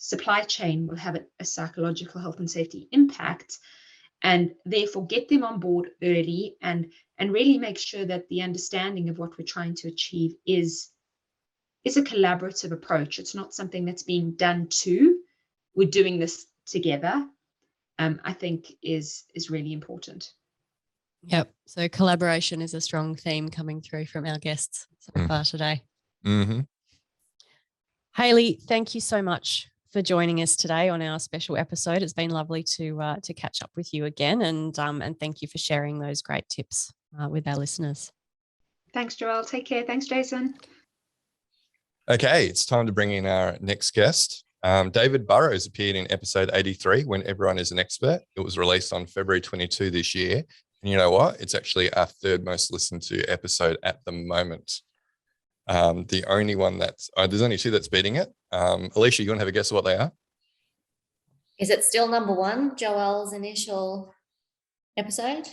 Supply chain will have a psychological health and safety impact, and therefore get them on board early and really make sure that the understanding of what we're trying to achieve is a collaborative approach. It's not something that's being done to. We're doing this together. I think is really important. Yep. So collaboration is a strong theme coming through from our guests so far today. Mm-hmm. Hayley, thank you so much for joining us today on our special episode. It's been lovely to catch up with you again, and thank you for sharing those great tips with our listeners. Thanks, Joelle. Take care. Thanks, Jason. Okay, it's time to bring in our next guest. David Burroughs appeared in episode 83, When Everyone is an Expert. It was released on February 22 this year. And you know what? It's actually our third most listened to episode at the moment. The only one there's only two that's beating it. Alicia, you want to have a guess of what they are? Is it still number one, Joelle's initial episode?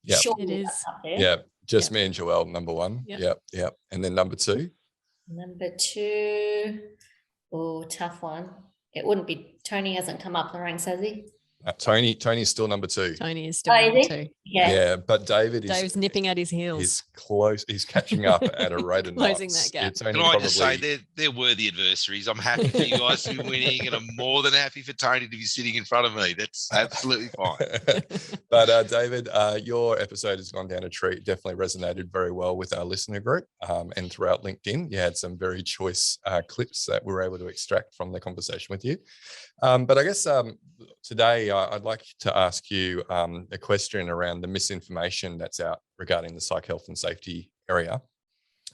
Yeah, Surely it is. that's up there. Yeah, just me and Joelle, number one. Yep. And then number two? Number two, tough one. It wouldn't be, Tony hasn't come up the ranks, has he? Tony's still number two. Tony is still number two. Yeah, but Dave's nipping at his heels. He's close. He's catching up at a rate of Closing knots. that gap. It's only Can I probably... just say they're worthy adversaries. I'm happy for you guys to be winning, and I'm more than happy for Tony to be sitting in front of me. That's absolutely fine. But David, your episode has gone down a treat. Definitely resonated very well with our listener group, and throughout LinkedIn. You had some very choice clips that we were able to extract from the conversation with you. But I guess today I'd like to ask you a question around the misinformation that's out regarding the psych health and safety area.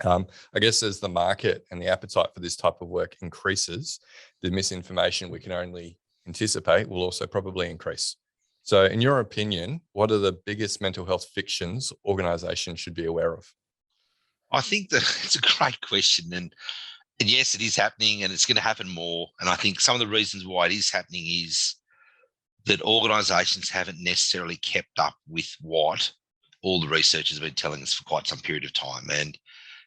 I guess as the market and the appetite for this type of work increases, the misinformation we can only anticipate will also probably increase. So in your opinion, what are the biggest mental health fictions organizations should be aware of? I think that it's a great question. And yes, it is happening and it's going to happen more. And I think some of the reasons why it is happening is that organizations haven't necessarily kept up with what all the researchers have been telling us for quite some period of time. And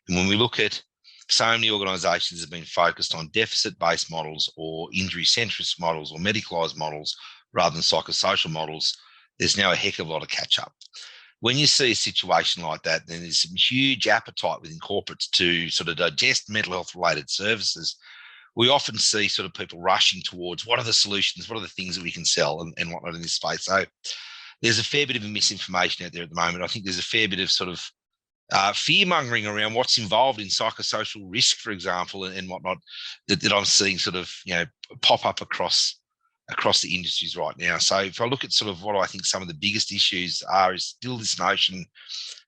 when we look at so many organizations have been focused on deficit-based models or injury-centrist models or medicalised models rather than psychosocial models, there's now a heck of a lot of catch-up. When you see a situation like that, then there's some huge appetite within corporates to sort of digest mental health-related services. We often see sort of people rushing towards what are the solutions, what are the things that we can sell and whatnot in this space. So there's a fair bit of misinformation out there at the moment. I think there's a fair bit of sort of fear-mongering around what's involved in psychosocial risk, for example, and whatnot, that I'm seeing sort of, pop up across the industries right now. So if I look at sort of what I think some of the biggest issues are, is still this notion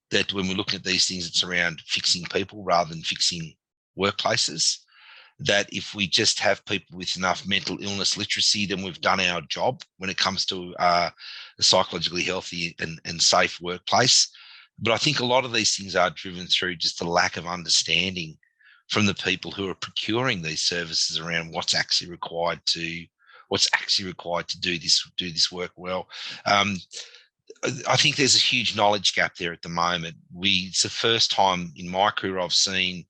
that when we're looking at these things, it's around fixing people rather than fixing workplaces. That if we just have people with enough mental illness literacy, then we've done our job when it comes to a psychologically healthy and safe workplace. But I think a lot of these things are driven through just a lack of understanding from the people who are procuring these services around what's actually required to do this work well. I think there's a huge knowledge gap there at the moment. It's the first time in my career I've seen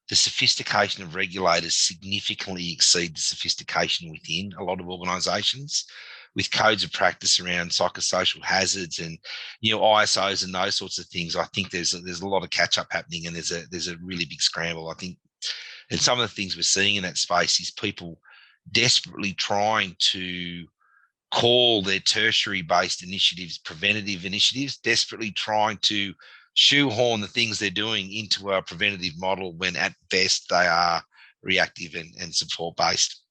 the sophistication of regulators significantly exceed the sophistication within a lot of organisations, with codes of practice around psychosocial hazards and ISOs and those sorts of things. I think there's a lot of catch up happening, and there's a really big scramble. I think, and some of the things we're seeing in that space is people desperately trying to call their tertiary based initiatives preventative initiatives, desperately trying to shoehorn the things they're doing into a preventative model when at best they are reactive and support based.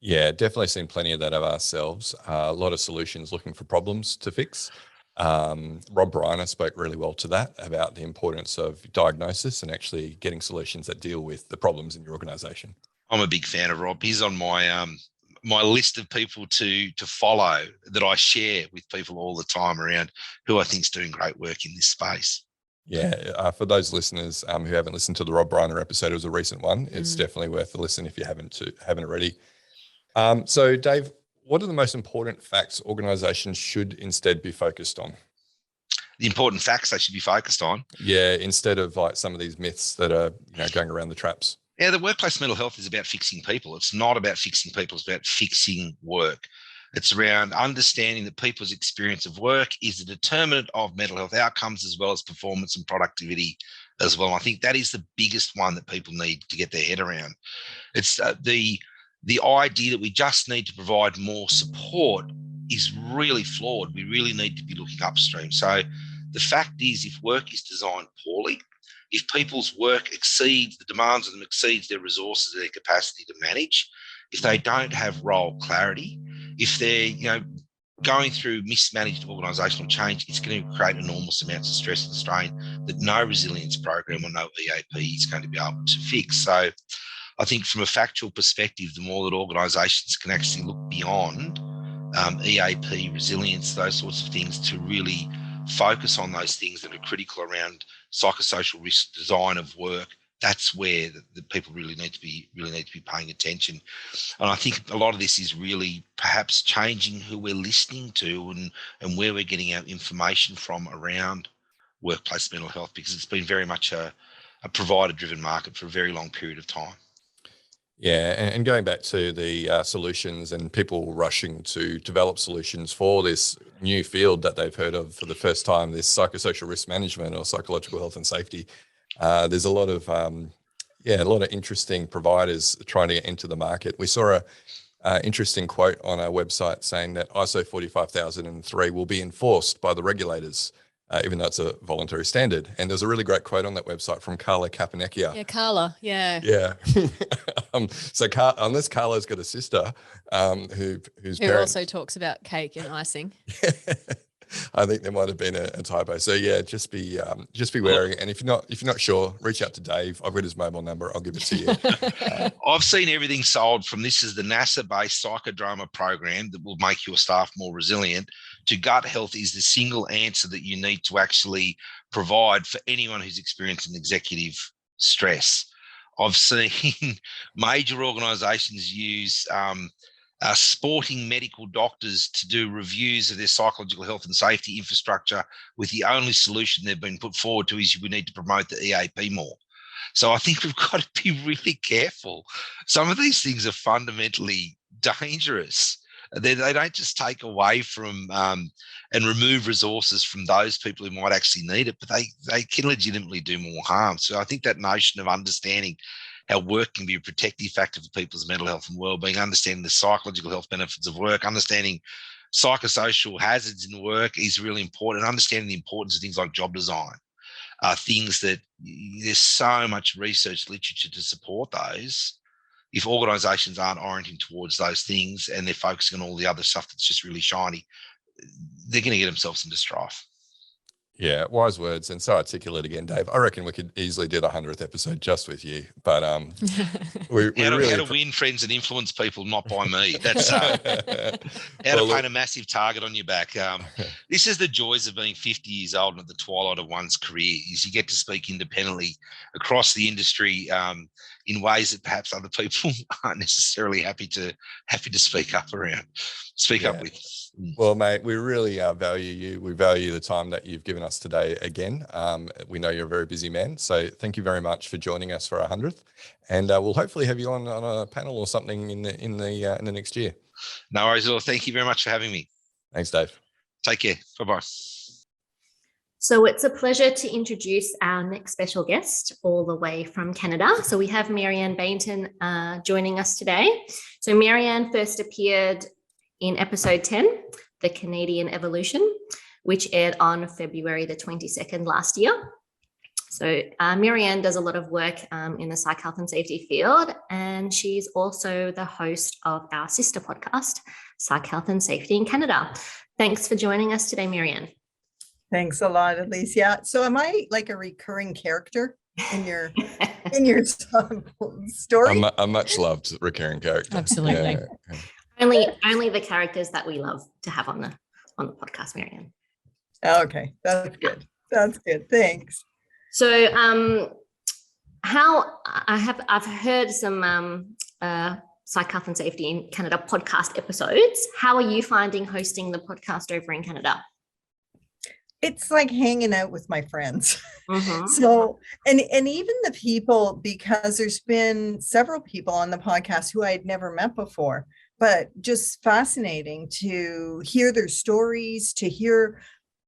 Yeah, definitely seen plenty of that of ourselves. A lot of solutions looking for problems to fix. Rob Briner spoke really well to that, about the importance of diagnosis and actually getting solutions that deal with the problems in your organisation. I'm a big fan of Rob. He's on my my list of people to follow, that I share with people all the time around who I think is doing great work in this space. Yeah, for those listeners who haven't listened to the Rob Briner episode, it was a recent one. It's definitely worth a listen if you haven't already. So, Dave, what are the most important facts organisations should instead be focused on? The important facts they should be focused on? Yeah, instead of like some of these myths that are going around the traps. Yeah, the workplace mental health is about fixing people. It's not about fixing people. It's about fixing work. It's around understanding that people's experience of work is a determinant of mental health outcomes as well as performance and productivity as well. And I think that is the biggest one that people need to get their head around. It's the idea that we just need to provide more support is really flawed. We really need to be looking upstream. So the fact is, if work is designed poorly, if people's work exceeds the demands of them, exceeds their resources and their capacity to manage, if they don't have role clarity, if they're going through mismanaged organisational change, it's going to create enormous amounts of stress and strain that no resilience program or no EAP is going to be able to fix. So I think from a factual perspective, the more that organisations can actually look beyond EAP, resilience, those sorts of things, to really focus on those things that are critical around psychosocial risk design of work, that's where the people really need to be paying attention. And I think a lot of this is really perhaps changing who we're listening to and where we're getting our information from around workplace mental health, because it's been very much a provider-driven market for a very long period of time. Yeah, and going back to the solutions and people rushing to develop solutions for this new field that they've heard of for the first time, this psychosocial risk management or psychological health and safety, there's a lot of interesting providers trying to get into the market. We saw a interesting quote on our website saying that ISO 45003 will be enforced by the regulators, even though it's a voluntary standard. And there's a really great quote on that website from Carla Caponecchia. Yeah, Carla. Yeah. Yeah. Unless Carla's got a sister who also talks about cake and icing. I think there might have been a typo. So yeah, just be wary. And if you're not sure, reach out to Dave. I've got his mobile number. I'll give it to you. I've seen everything sold from this is the NASA-based psychodrama program that will make your staff more resilient, to gut health is the single answer that you need to actually provide for anyone who's experiencing executive stress. I've seen major organisations use sporting medical doctors to do reviews of their psychological health and safety infrastructure, with the only solution they've been put forward to is we need to promote the EAP more. So I think we've got to be really careful. Some of these things are fundamentally dangerous. They don't just take away from and remove resources from those people who might actually need it, but they can legitimately do more harm. So I think that notion of understanding how work can be a protective factor for people's mental health and well-being, understanding the psychological health benefits of work, understanding psychosocial hazards in work is really important, and understanding the importance of things like job design, things that there's so much research literature to support those. If organisations aren't orienting towards those things and they're focusing on all the other stuff that's just really shiny, they're going to get themselves into strife. Yeah, wise words, and so articulate again, Dave. I reckon we could easily do the 100th episode just with you, but we how really to win friends and influence people, not by me. That's how to paint a massive target on your back. This is the joys of being 50 years old and at the twilight of one's career, is you get to speak independently across the industry in ways that perhaps other people aren't necessarily happy to speak up with. Well, mate, we really value you. We value the time that you've given us today again. We know you're a very busy man, so thank you very much for joining us for our 100th, and we'll hopefully have you on a panel or something in the next year. No worries at all. Thank you very much for having me. Thanks, Dave. Take care. Bye-bye. So it's a pleasure to introduce our next special guest all the way from Canada. So we have Mary Ann Baynton joining us today. So Mary Ann first appeared in episode 10, The Canadian Evolution, which aired on February the 22nd last year. So Mary Ann does a lot of work in the psych health and safety field, and she's also the host of our sister podcast, Psych Health and Safety in Canada. Thanks for joining us today, Mary Ann. Thanks a lot, Elise. Yeah. So am I like a recurring character in your story? A much loved recurring character. Absolutely. Yeah. Only the characters that we love to have on the podcast, Mary Ann. Okay, that's good. That's good. Thanks. So, I've heard some Psych Health and Safety in Canada podcast episodes. How are you finding hosting the podcast over in Canada? It's like hanging out with my friends. Mm-hmm. So, and even the people, because there's been several people on the podcast who I had never met before, but just fascinating to hear their stories,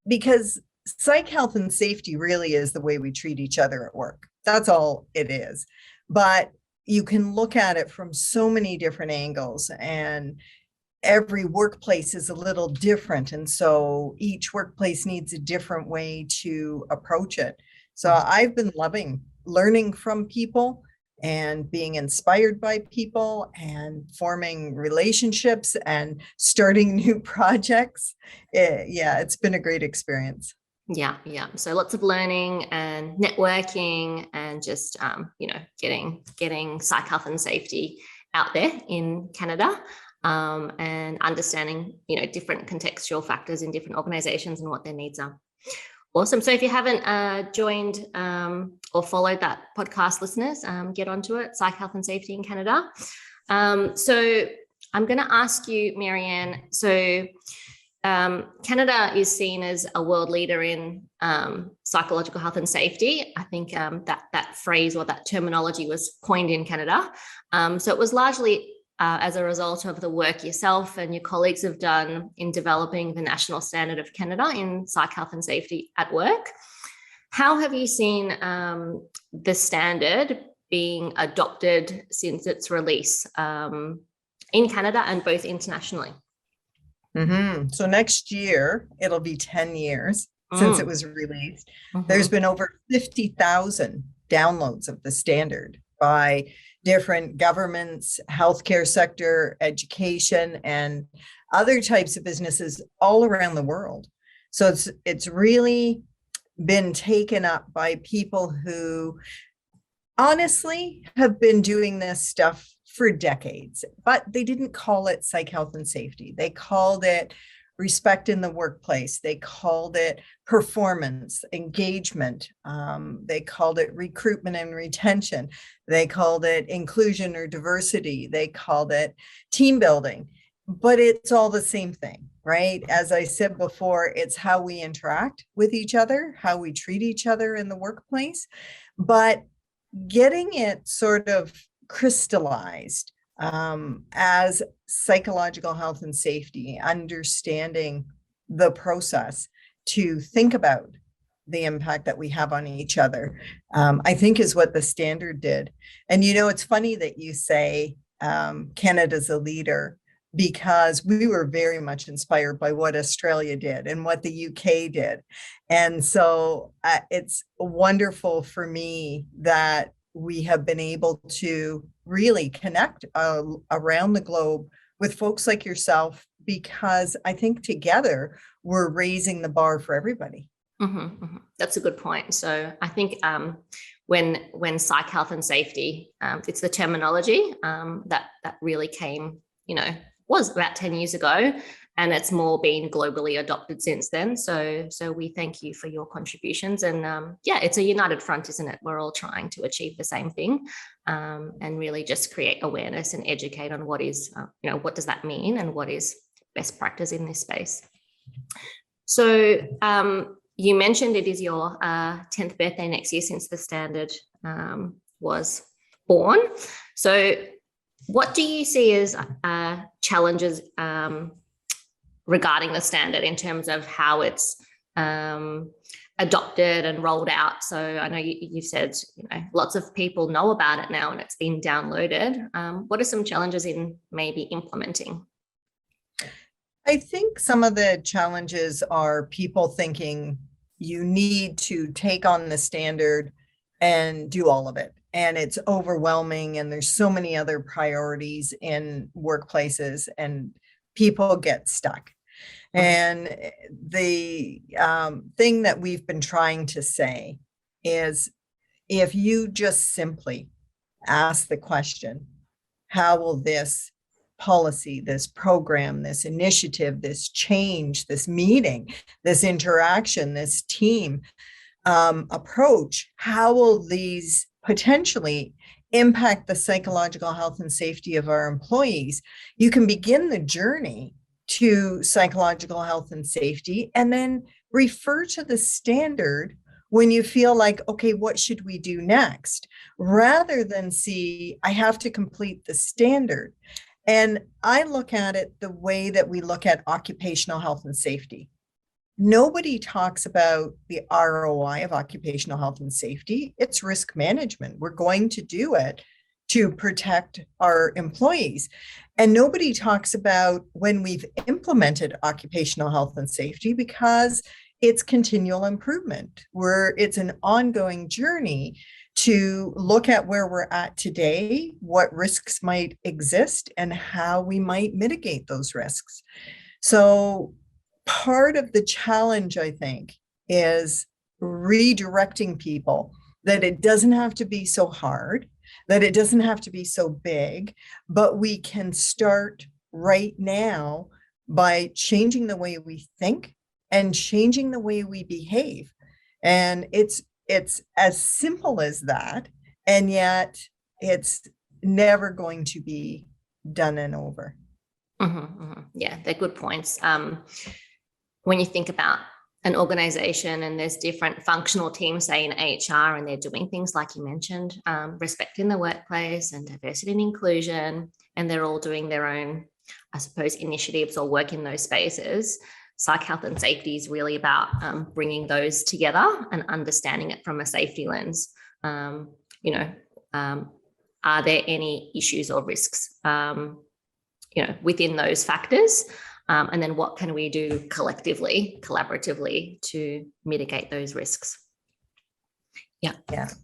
because psych health and safety really is the way we treat each other at work. That's all it is. But you can look at it from so many different angles, and every workplace is a little different. And so each workplace needs a different way to approach it. So I've been loving learning from people and being inspired by people and forming relationships and starting new projects. It's been a great experience. Yeah. So lots of learning and networking and just, getting psych health and safety out there in Canada, and understanding, different contextual factors in different organizations and what their needs are. Awesome. So if you haven't joined or followed that podcast, listeners, get onto it, Psych Health and Safety in Canada. So I'm going to ask you, Mary Ann, so Canada is seen as a world leader in psychological health and safety. I think that phrase or that terminology was coined in Canada. So it was largely as a result of the work yourself and your colleagues have done in developing the national standard of Canada in psych health and safety at work. How have you seen the standard being adopted since its release in Canada and both internationally? Mm-hmm. So next year, it'll be 10 years since it was released. Mm-hmm. There's been over 50,000 downloads of the standard by different governments, healthcare sector, education, and other types of businesses all around the world. So it's really been taken up by people who honestly have been doing this stuff for decades, but they didn't call it psych health and safety. They called it respect in the workplace. They called it performance, engagement. They called it recruitment and retention. They called it inclusion or diversity. They called it team building, but it's all the same thing, right? As I said before, it's how we interact with each other, how we treat each other in the workplace, but getting it sort of crystallized as psychological health and safety, understanding the process to think about the impact that we have on each other, I think is what the standard did. And, it's funny that you say Canada's a leader, because we were very much inspired by what Australia did and what the UK did. And so it's wonderful for me that we have been able to really connect around the globe with folks like yourself, because I think together we're raising the bar for everybody. That's a good point. So I think when psych health and safety, it's the terminology that really came, was about 10 years ago, and it's more been globally adopted since then. So we thank you for your contributions. And it's a united front, isn't it? We're all trying to achieve the same thing, and really just create awareness and educate on what is, what does that mean and what is best practice in this space. So you mentioned it is your 10th birthday next year since the standard was born. So what do you see as challenges regarding the standard in terms of how it's adopted and rolled out? So I know you've said, lots of people know about it now and it's been downloaded. What are some challenges in maybe implementing? I think some of the challenges are people thinking you need to take on the standard and do all of it. And it's overwhelming, and there's so many other priorities in workplaces, and people get stuck. And the thing that we've been trying to say is, if you just simply ask the question, how will this policy, this program, this initiative, this change, this meeting, this interaction, this team approach, how will these potentially impact the psychological health and safety of our employees? You can begin the journey to psychological health and safety and then refer to the standard when you feel like, okay, what should we do next? Rather than see, I have to complete the standard. And I look at it the way that we look at occupational health and safety. Nobody talks about the ROI of occupational health and safety. It's risk management. We're going to do it to protect our employees. And nobody talks about when we've implemented occupational health and safety, because it's continual improvement. It's an ongoing journey to look at where we're at today, what risks might exist, and how we might mitigate those risks. So part of the challenge, I think, is redirecting people, that it doesn't have to be so hard, that it doesn't have to be so big, but we can start right now by changing the way we think and changing the way we behave. And it's as simple as that, and yet it's never going to be done and over. Yeah, they're good points. When you think about an organization and there's different functional teams, say in HR, and they're doing things like you mentioned, respect in the workplace and diversity and inclusion, and they're all doing their own, I suppose, initiatives or work in those spaces. Psych health and safety is really about bringing those together and understanding it from a safety lens. Are there any issues or risks, within those factors? And then what can we do collectively, collaboratively to mitigate those risks? Yeah,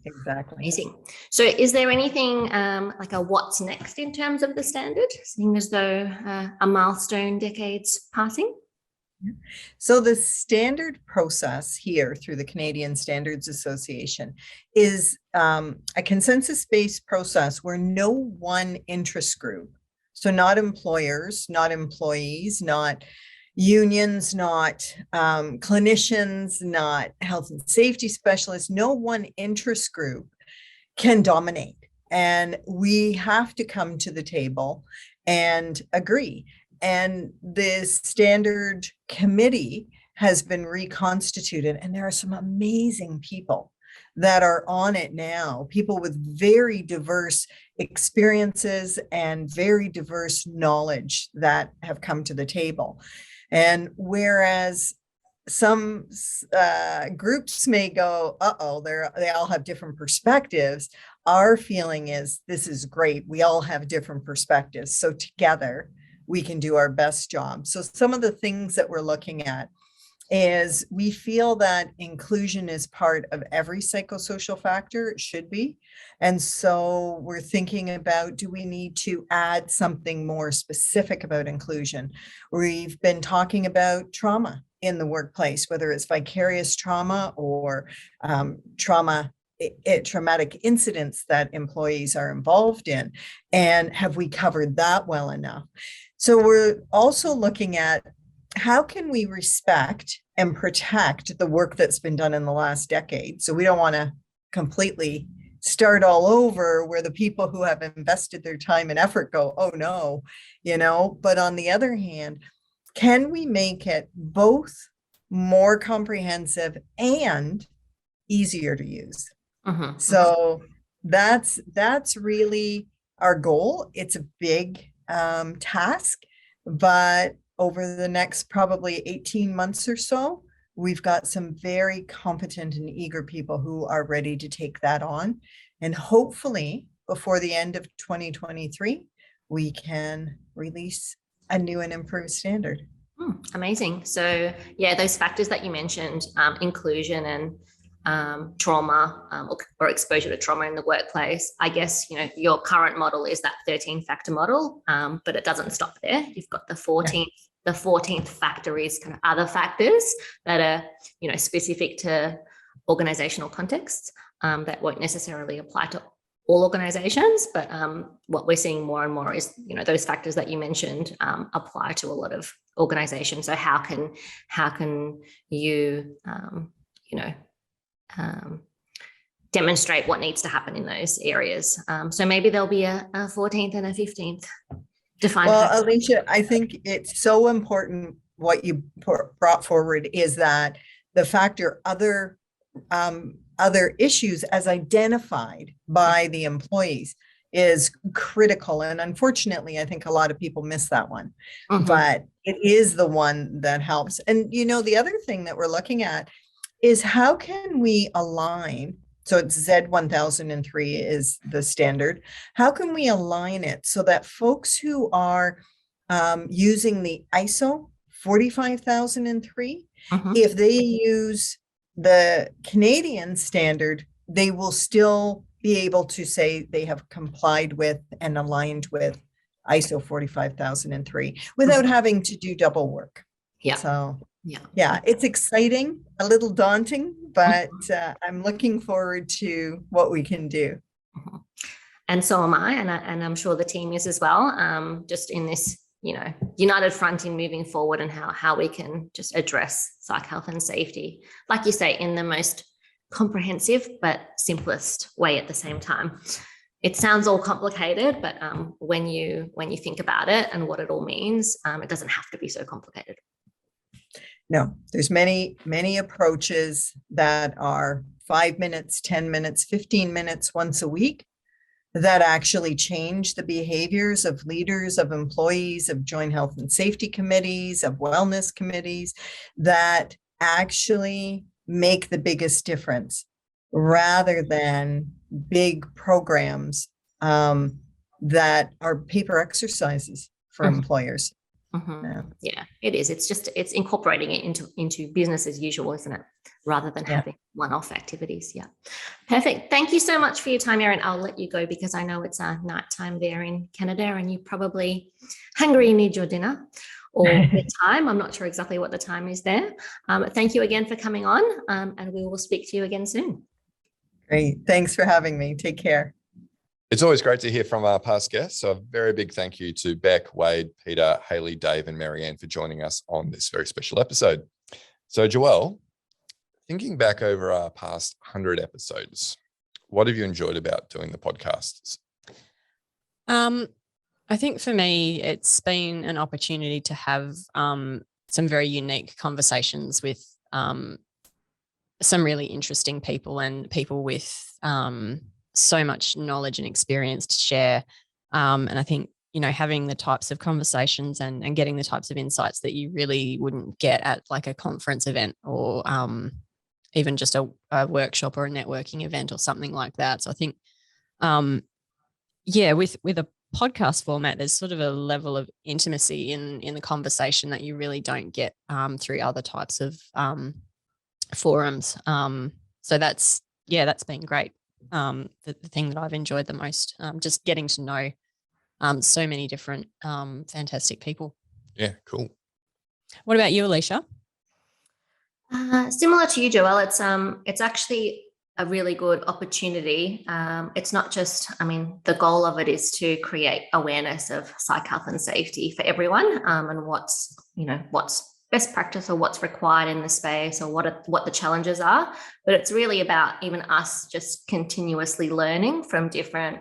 exactly. Amazing. So is there anything like a what's next in terms of the standard, seeing as though a milestone decade's passing? So the standard process here through the Canadian Standards Association is a consensus-based process where no one interest group, so not employers, not employees, not unions, not clinicians, not health and safety specialists, no one interest group can dominate. And we have to come to the table and agree. And this standard committee has been reconstituted, and there are some amazing people that are on it now, people with very diverse experiences and very diverse knowledge that have come to the table. And whereas some groups may go, they all have different perspectives, our feeling is this is great. We all have different perspectives. So together we can do our best job. So some of the things that we're looking at is we feel that inclusion is part of every psychosocial factor. It should be. And so we're thinking about, do we need to add something more specific about inclusion? We've been talking about trauma in the workplace, whether it's vicarious trauma or traumatic incidents that employees are involved in. And have we covered that well enough? So we're also looking at how can we respect and protect the work that's been done in the last decade? So we don't want to completely start all over where the people who have invested their time and effort go, oh no, but on the other hand, can we make it both more comprehensive and easier to use? So that's really our goal. It's a big task, but over the next probably 18 months or so, we've got some very competent and eager people who are ready to take that on. And hopefully before the end of 2023, we can release a new and improved standard. Amazing. So yeah, those factors that you mentioned, inclusion and trauma or exposure to trauma in the workplace. I guess, your current model is that 13-factor model, but it doesn't stop there. You've got the 14th. The 14th factor is kind of other factors that are, specific to organizational contexts that won't necessarily apply to all organizations. But what we're seeing more and more is, those factors that you mentioned apply to a lot of organizations. So how can you, demonstrate what needs to happen in those areas? So maybe there'll be a 14th and a 15th defined. Well, Alicia, I think it's so important what you brought forward is that the factor other issues as identified by the employees is critical. And unfortunately, I think a lot of people miss that one, but it is the one that helps. And, the other thing that we're looking at is how can we align, so it's Z1003 is the standard, how can we align it so that folks who are using the ISO 45003, if they use the Canadian standard, they will still be able to say they have complied with and aligned with ISO 45003 without having to do double work. Yeah. So yeah, it's exciting, a little daunting, but I'm looking forward to what we can do. And so am I, and I'm sure the team is as well. Just in this, united front in moving forward and how we can just address psych health and safety, like you say, in the most comprehensive but simplest way at the same time. It sounds all complicated, but when you think about it and what it all means, it doesn't have to be so complicated. No, there's many approaches that are 5 minutes, 10 minutes, 15 minutes once a week that actually change the behaviors of leaders, of employees, of joint health and safety committees, of wellness committees, that actually make the biggest difference rather than big programs that are paper exercises for employers. Yeah, it is. It's incorporating it into business as usual, isn't it? Rather than having one-off activities. Yeah. Perfect. Thank you so much for your time, Erin. I'll let you go because I know it's nighttime there in Canada and you're probably hungry and need your dinner. or the time. I'm not sure exactly what the time is there. Thank you again for coming on, and we will speak to you again soon. Great. Thanks for having me. Take care. It's always great to hear from our past guests. So a very big thank you to Beck, Wade, Peter, Hayley, Dave, and Mary Ann for joining us on this very special episode. So Joelle, thinking back over our past 100 episodes, what have you enjoyed about doing the podcasts? I think for me, it's been an opportunity to have some very unique conversations with some really interesting people and people with so much knowledge and experience to share. And I think, having the types of conversations and getting the types of insights that you really wouldn't get at like a conference event or even just a workshop or a networking event or something like that. So I think, with a podcast format, there's sort of a level of intimacy in the conversation that you really don't get through other types of forums. So that's been great. The thing that I've enjoyed the most, just getting to know so many different fantastic people. Yeah, cool. What about you, Alicia? Similar to you, Joelle, it's actually a really good opportunity. It's not just, the goal of it is to create awareness of psych health and safety for everyone, and what's best practice or what's required in the space or what the challenges are. But it's really about even us just continuously learning from different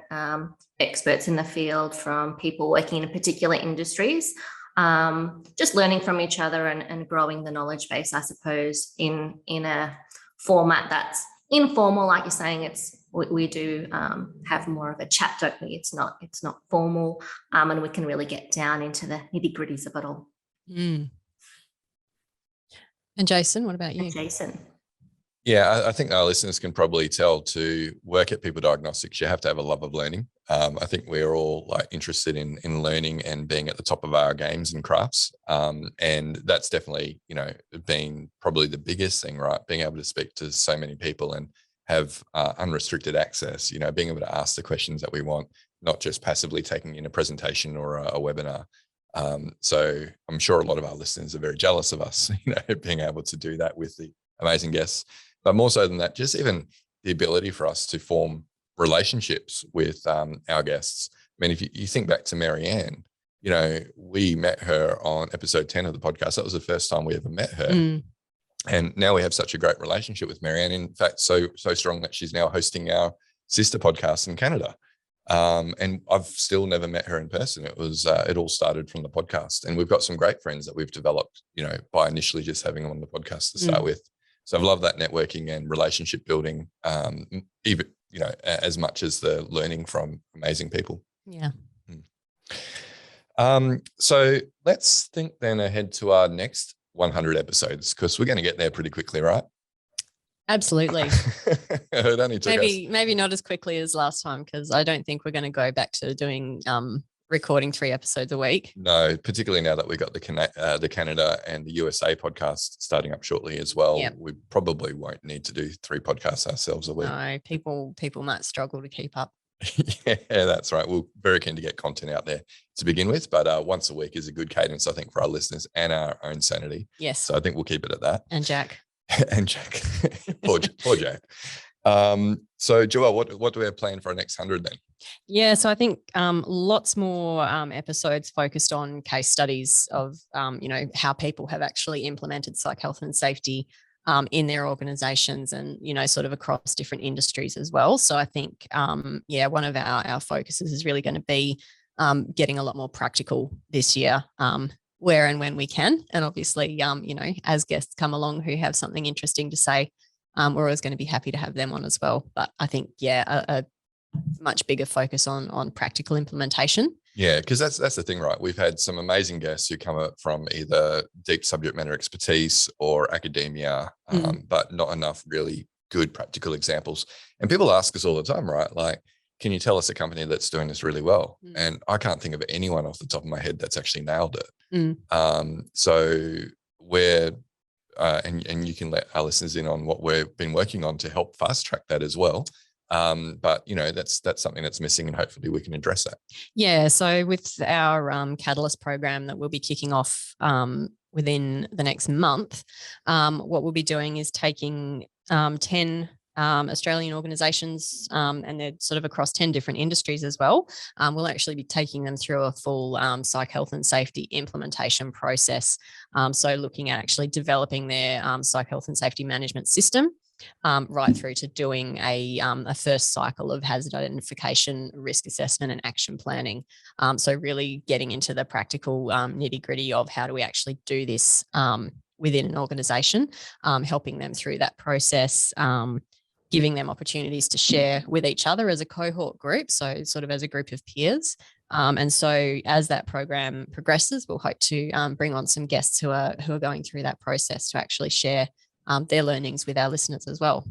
experts in the field, from people working in particular industries, just learning from each other and growing the knowledge base, I suppose, in a format that's informal. Like you're saying, we do have more of a chat, don't we? It's not formal, and we can really get down into the nitty-gritties of it all. And Jason, what about you? Jason. Yeah, I think our listeners can probably tell to work at People Diagnostics, you have to have a love of learning. I think we're all interested in learning and being at the top of our games and crafts. And that's definitely, been probably the biggest thing, right? Being able to speak to so many people and have unrestricted access, being able to ask the questions that we want, not just passively taking in a presentation or a webinar. So I'm sure a lot of our listeners are very jealous of us, being able to do that with the amazing guests. But more so than that, just even the ability for us to form relationships with our guests. If you think back to Mary Ann, we met her on episode 10 of the podcast. That was the first time we ever met her. And now we have such a great relationship with Mary Ann. In fact, so strong that she's now hosting our sister podcast in Canada. And I've still never met her in person. It all started from the podcast, and we've got some great friends that we've developed, by initially just having them on the podcast to start with. So I've loved that networking and relationship building, even, as much as the learning from amazing people. Yeah. So let's think then ahead to our next 100 episodes, because we're going to get there pretty quickly, right? Absolutely. It only took maybe not as quickly as last time, because I don't think we're going to go back to doing recording 3 episodes a week. No, particularly now that we got the Canada and the USA podcast starting up shortly as well. Yep. We probably won't need to do 3 podcasts ourselves a week. No, people might struggle to keep up. Yeah, that's right. We're very keen to get content out there to begin with, but once a week is a good cadence, I think, for our listeners and our own sanity. Yes. So I think we'll keep it at that. And Jack. And Jack. poor Jack. So Joelle, what do we have planned for our next 100 then? Yeah, so I think lots more episodes focused on case studies of how people have actually implemented psych health and safety in their organizations, and sort of across different industries as well. So I think one of our focuses is really going to be getting a lot more practical this year, where and when we can. And obviously, as guests come along who have something interesting to say, we're always going to be happy to have them on as well. But I think, a much bigger focus on practical implementation. Yeah, because that's the thing, right? We've had some amazing guests who come up from either deep subject matter expertise or academia, but not enough really good practical examples. And people ask us all the time, right? Like, can you tell us a company that's doing this really well? And I can't think of anyone off the top of my head that's actually nailed it. So we're, and you can let our listeners in on what we've been working on to help fast track that as well. But that's something that's missing, and hopefully we can address that. Yeah. So with our Catalyst program that we'll be kicking off within the next month, what we'll be doing is taking 10 Australian organisations, and they're sort of across 10 different industries as well. We'll actually be taking them through a full psych health and safety implementation process. So looking at actually developing their psych health and safety management system, right through to doing a first cycle of hazard identification, risk assessment, and action planning. So really getting into the practical nitty gritty of how do we actually do this within an organisation, helping them through that process, giving them opportunities to share with each other as a cohort group, so sort of as a group of peers. And so as that program progresses, we'll hope to bring on some guests who are going through that process to actually share their learnings with our listeners as well.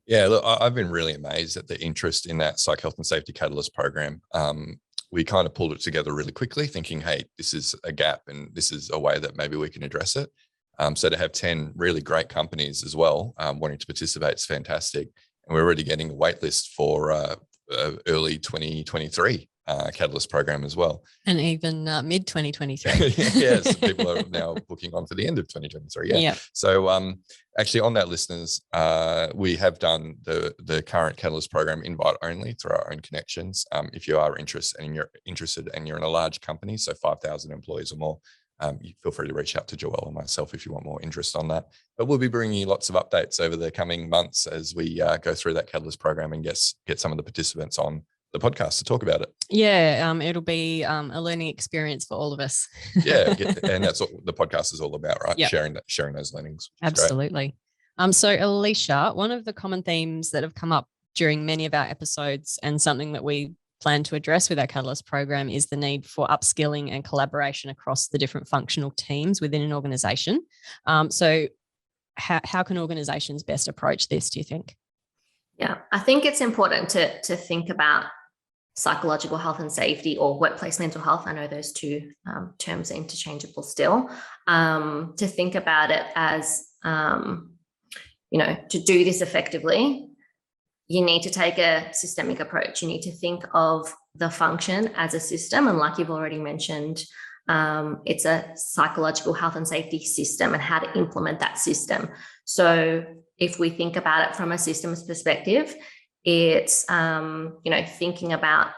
Yeah, look, I've been really amazed at the interest in that Psych Health and Safety Catalyst program. We kind of pulled it together really quickly, thinking, hey, this is a gap and this is a way that maybe we can address it. So to have 10 really great companies as well wanting to participate is fantastic. And we're already getting a wait list for early 2023 Catalyst program as well. And even mid 2023. Yes, people are now booking on for the end of 2023. Yeah. So actually on that, listeners, we have done the current Catalyst program invite only through our own connections. If you are interested and you're in a large company, so 5,000 employees or more, you feel free to reach out to Joelle or myself if you want more interest on that. But we'll be bringing you lots of updates over the coming months as we go through that Catalyst program and get some of the participants on the podcast to talk about it. Yeah, it'll be a learning experience for all of us. Yeah, and that's what the podcast is all about, right? Yep. Sharing those learnings. Absolutely. So Alicia, one of the common themes that have come up during many of our episodes, and something that we plan to address with our Catalyst program, is the need for upskilling and collaboration across the different functional teams within an organisation. So how can organisations best approach this, do you think? Yeah, I think it's important to think about psychological health and safety, or workplace mental health. I know those two terms are interchangeable still. To think about it as, to do this effectively, you need to take a systemic approach. You need to think of the function as a system. And like you've already mentioned, it's a psychological health and safety system and how to implement that system. So if we think about it from a systems perspective, it's, thinking about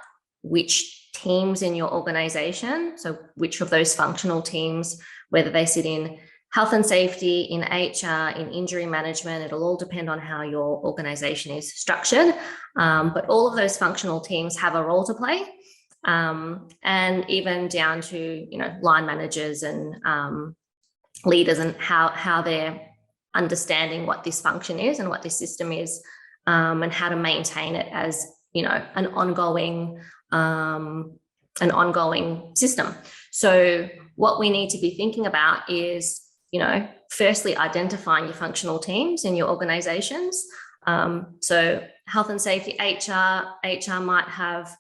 which teams in your organization, so which of those functional teams, whether they sit in health and safety, in HR, in injury management, it'll all depend on how your organization is structured. But all of those functional teams have a role to play. And even down to, line managers and leaders, and how they're understanding what this function is and what this system is, and how to maintain it as, an ongoing system. So what we need to be thinking about is, firstly, identifying your functional teams in your organizations. So health and safety, HR might have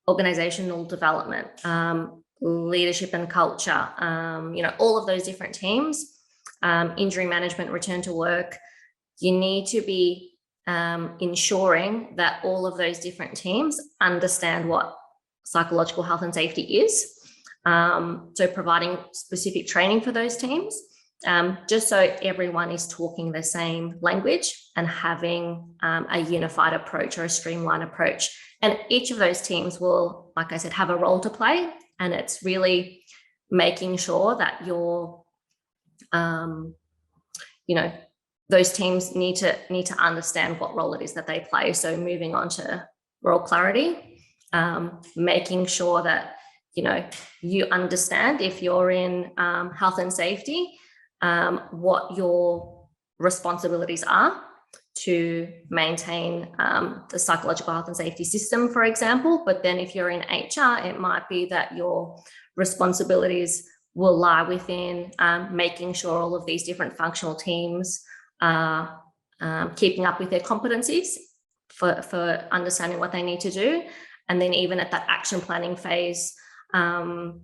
organizational development, leadership and culture, all of those different teams, injury management, return to work. You need to be ensuring that all of those different teams understand what psychological health and safety is. So providing specific training for those teams, just so everyone is talking the same language and having a unified approach or a streamlined approach. And each of those teams will, like I said, have a role to play. And it's really making sure that you're, those teams need to understand what role it is that they play. So moving on to role clarity, making sure that, you understand, if you're in health and safety, what your responsibilities are to maintain the psychological health and safety system, for example. But then if you're in HR, it might be that your responsibilities will lie within making sure all of these different functional teams are keeping up with their competencies for understanding what they need to do. And then even at that action planning phase, once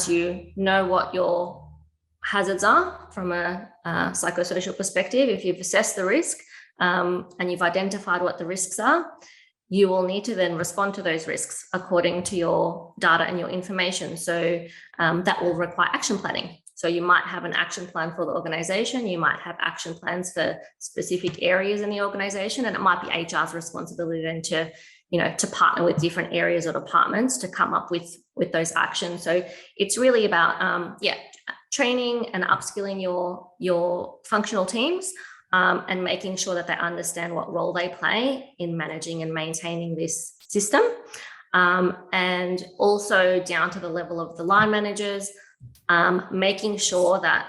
you know what your hazards are from a psychosocial perspective, if you've assessed the risk, and you've identified what the risks are, you will need to then respond to those risks according to your data and your information. So that will require action planning. So you might have an action plan for the organization, you might have action plans for specific areas in the organization, and it might be HR's responsibility then to, to partner with different areas or departments to come up with those actions. So it's really about, training and upskilling your functional teams, and making sure that they understand what role they play in managing and maintaining this system. And also down to the level of the line managers, making sure that,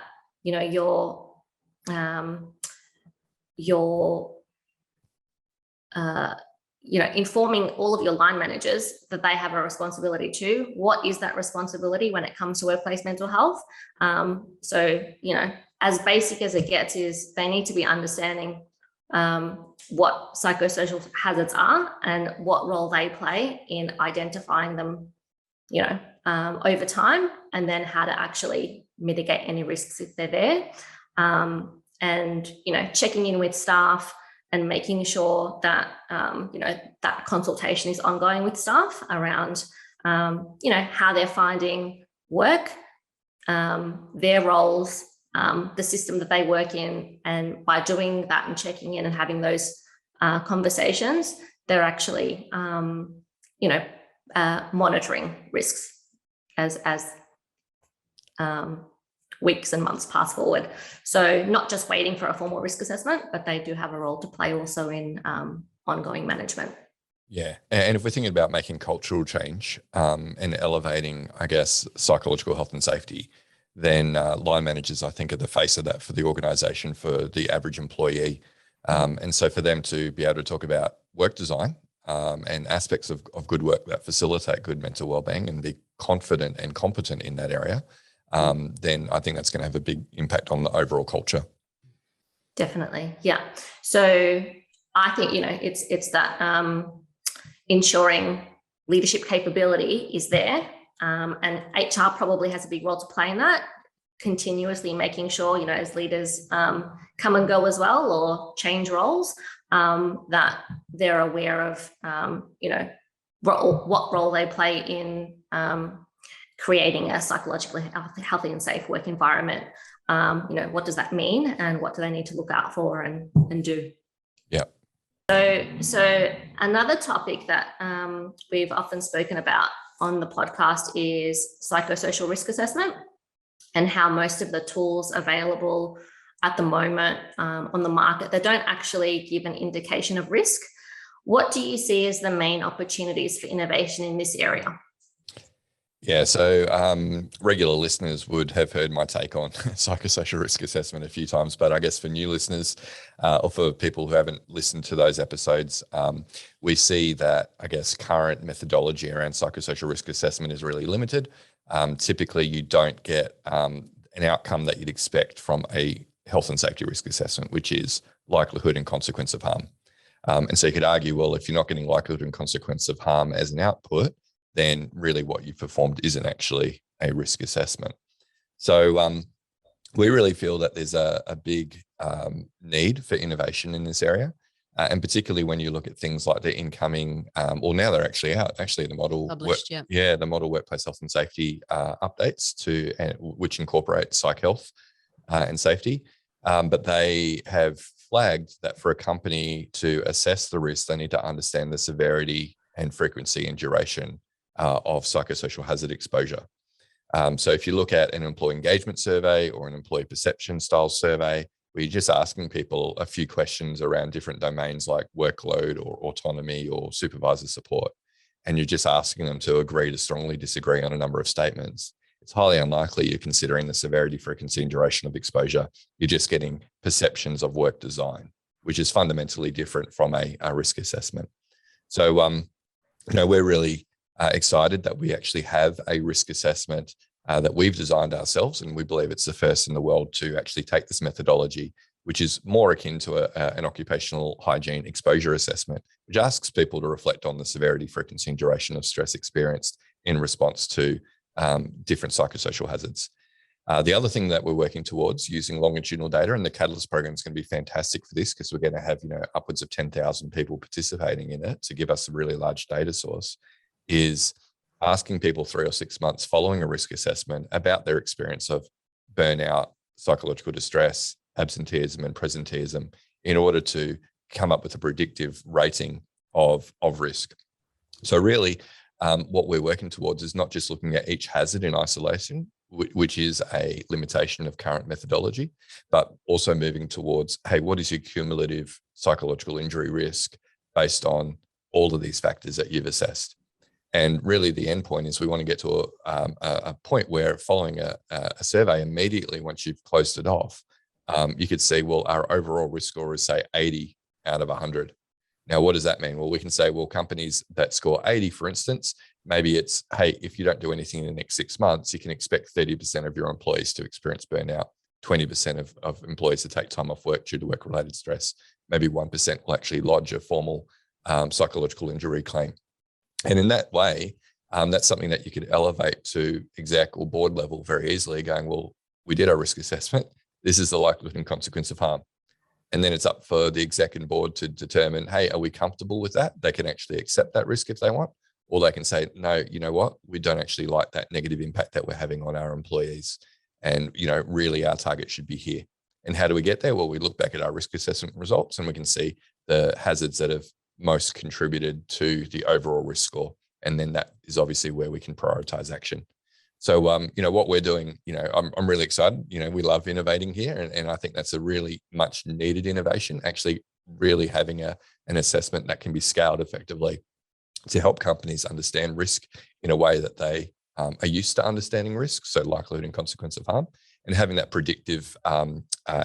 informing all of your line managers that they have a responsibility too. What is that responsibility when it comes to workplace mental health? As basic as it gets is they need to be understanding what psychosocial hazards are and what role they play in identifying them, over time, and then how to actually mitigate any risks if they're there. And, checking in with staff and making sure that, that consultation is ongoing with staff around, how they're finding work, their roles, the system that they work in. And by doing that and checking in and having those conversations, they're actually, monitoring risks as weeks and months pass forward. So not just waiting for a formal risk assessment, but they do have a role to play also in ongoing management. Yeah. And if we're thinking about making cultural change and elevating, I guess, psychological health and safety, then line managers, I think, are the face of that for the organisation, for the average employee. And so for them to be able to talk about work design and aspects of good work that facilitate good mental wellbeing and be confident and competent in that area, then I think that's going to have a big impact on the overall culture. Definitely. Yeah. So I think, it's that ensuring leadership capability is there. And HR probably has a big role to play in that, continuously making sure, as leaders come and go as well or change roles, that they're aware of, what role they play in creating a psychologically healthy and safe work environment. What does that mean and what do they need to look out for and do? Yeah. So another topic that we've often spoken about on the podcast is psychosocial risk assessment and how most of the tools available at the moment on the market, they don't actually give an indication of risk. What do you see as the main opportunities for innovation in this area? Yeah, so regular listeners would have heard my take on psychosocial risk assessment a few times, but I guess for new listeners or for people who haven't listened to those episodes, we see that, I guess, current methodology around psychosocial risk assessment is really limited. Typically, you don't get an outcome that you'd expect from a health and safety risk assessment, which is likelihood and consequence of harm. And so you could argue, well, if you're not getting likelihood and consequence of harm as an output, then really what you've performed isn't actually a risk assessment. So we really feel that there's a big need for innovation in this area. And particularly when you look at things like the incoming, now they're actually out, the model, Published, the model workplace health and safety updates which incorporate psych health and safety. But they have flagged that for a company to assess the risk, they need to understand the severity and frequency and duration of psychosocial hazard exposure. So if you look at an employee engagement survey or an employee perception style survey, where you're just asking people a few questions around different domains like workload or autonomy or supervisor support, and you're just asking them to agree to strongly disagree on a number of statements, it's highly unlikely you're considering the severity, frequency, and duration of exposure. You're just getting perceptions of work design, which is fundamentally different from a risk assessment. So, we're really excited that we actually have a risk assessment that we've designed ourselves, and we believe it's the first in the world to actually take this methodology, which is more akin to an occupational hygiene exposure assessment, which asks people to reflect on the severity, frequency, and duration of stress experienced in response to different psychosocial hazards. The other thing that we're working towards using longitudinal data, and the Catalyst program is going to be fantastic for this because we're going to have, upwards of 10,000 people participating in it to give us a really large data source, is asking people 3 or 6 months following a risk assessment about their experience of burnout, psychological distress, absenteeism, and presenteeism in order to come up with a predictive rating of risk. So really, what we're working towards is not just looking at each hazard in isolation, which is a limitation of current methodology, but also moving towards, hey, what is your cumulative psychological injury risk based on all of these factors that you've assessed? And really the end point is we want to get to a point where following a survey immediately, once you've closed it off, you could see, well, our overall risk score is say 80 out of 100. Now, what does that mean? Well, we can say, well, companies that score 80, for instance, maybe it's, hey, if you don't do anything in the next 6 months, you can expect 30% of your employees to experience burnout, 20% of employees to take time off work due to work-related stress. Maybe 1% will actually lodge a formal psychological injury claim. And in that way, that's something that you could elevate to exec or board level very easily, going, well, we did our risk assessment. This is the likelihood and consequence of harm. And then it's up for the exec and board to determine, hey, are we comfortable with that? They can actually accept that risk if they want, or they can say, no, you know what? We don't actually like that negative impact that we're having on our employees. And, really our target should be here. And how do we get there? Well, we look back at our risk assessment results and we can see the hazards that have most contributed to the overall risk score. And then that is obviously where we can prioritize action. So, what we're doing, I'm really excited. We love innovating here. And I think that's a really much needed innovation, actually really having an assessment that can be scaled effectively to help companies understand risk in a way that they are used to understanding risk. So likelihood and consequence of harm, and having that predictive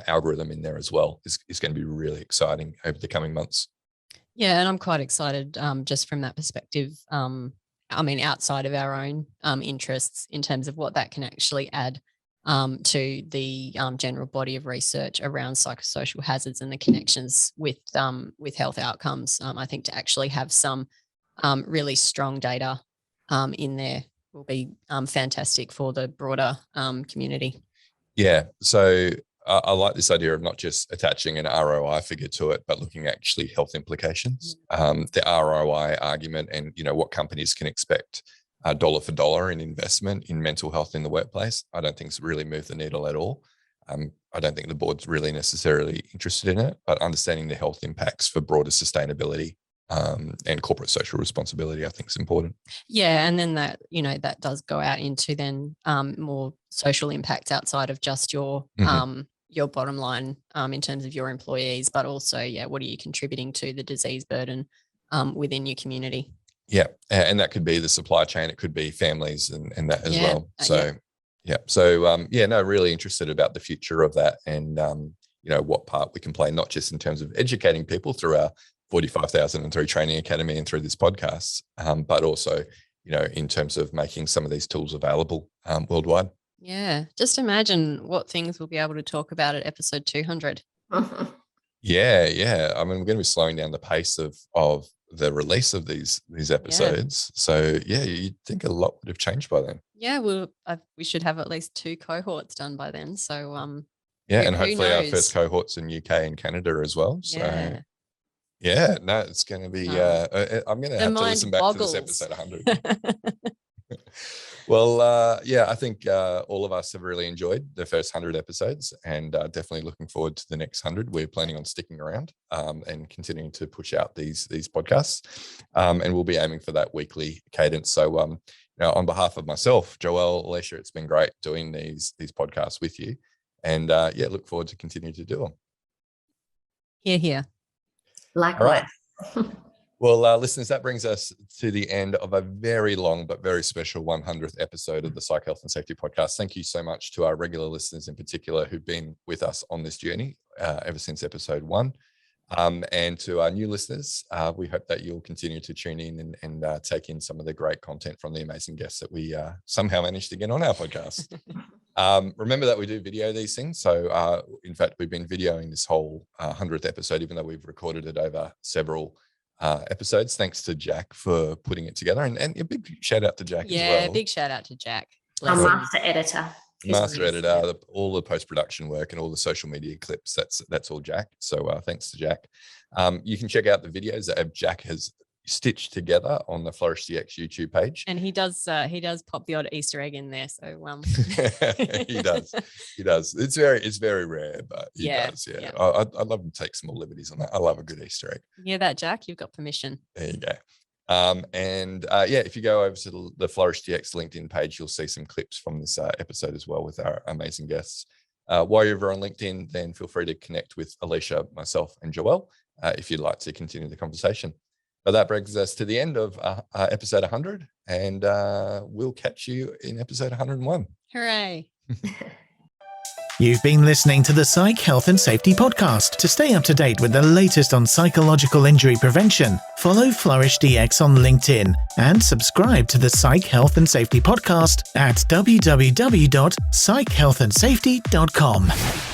algorithm in there as well is going to be really exciting over the coming months. Yeah, and I'm quite excited just from that perspective. Outside of our own interests in terms of what that can actually add to the general body of research around psychosocial hazards and the connections with health outcomes. I think to actually have some really strong data in there will be fantastic for the broader community. Yeah. So I like this idea of not just attaching an ROI figure to it, but looking at actually health implications. The ROI argument and, what companies can expect dollar for dollar in investment in mental health in the workplace, I don't think it's really moved the needle at all. I don't think the board's really necessarily interested in it, but understanding the health impacts for broader sustainability and corporate social responsibility, I think is important. Yeah. And then that, that does go out into then more social impacts outside of just your bottom line in terms of your employees, but also, what are you contributing to the disease burden within your community? Yeah. And that could be the supply chain. It could be families and that as well. So, really interested about the future of that and, what part we can play, not just in terms of educating people through our 45,003 Training Academy and through this podcast, but also, in terms of making some of these tools available worldwide. Yeah. Just imagine what things we'll be able to talk about at episode 200. Yeah. I mean, we're going to be slowing down the pace of the release of these episodes. Yeah. So you'd think a lot would have changed by then. Yeah. We should have at least 2 cohorts done by then. So, and hopefully our first cohorts in UK and Canada as well. So it's going to be, I'm going to have to listen back to this episode 100. Well, I think all of us have really enjoyed the first 100 episodes and definitely looking forward to the next 100. We're planning on sticking around and continuing to push out these podcasts, and we'll be aiming for that weekly cadence. So, on behalf of myself, Joelle, Alicia, it's been great doing these podcasts with you, and look forward to continuing to do them. Here. Likewise. Right. Well, listeners, that brings us to the end of a very long but very special 100th episode of the Psych Health and Safety Podcast. Thank you so much to our regular listeners in particular who've been with us on this journey ever since episode 1. And to our new listeners, we hope that you'll continue to tune in and take in some of the great content from the amazing guests that we somehow managed to get on our podcast. Remember that we do video these things. So, in fact, we've been videoing this whole 100th episode, even though we've recorded it over several episodes. Thanks to Jack for putting it together, and a big shout out to Jack as well. Big shout out to Jack. Our master editor. master editor, all the post-production work and all the social media clips. That's all Jack. So thanks to Jack. You can check out the videos that Jack has stitched together on the Flourish DX YouTube page. And he does pop the odd Easter egg in there. So he does. It's very rare, but he does. Yeah. I'd love to take small liberties on that. I love a good Easter egg. You hear that, Jack? You've got permission. There you go. If you go over to the Flourish DX LinkedIn page, you'll see some clips from this episode as well with our amazing guests. While you're over on LinkedIn, then feel free to connect with Alicia, myself, and Joelle if you'd like to continue the conversation. But that brings us to the end of episode 100, and we'll catch you in episode 101. Hooray. You've been listening to the Psych Health and Safety Podcast. To stay up to date with the latest on psychological injury prevention, follow Flourish DX on LinkedIn and subscribe to the Psych Health and Safety Podcast at www.psychealthandsafety.com.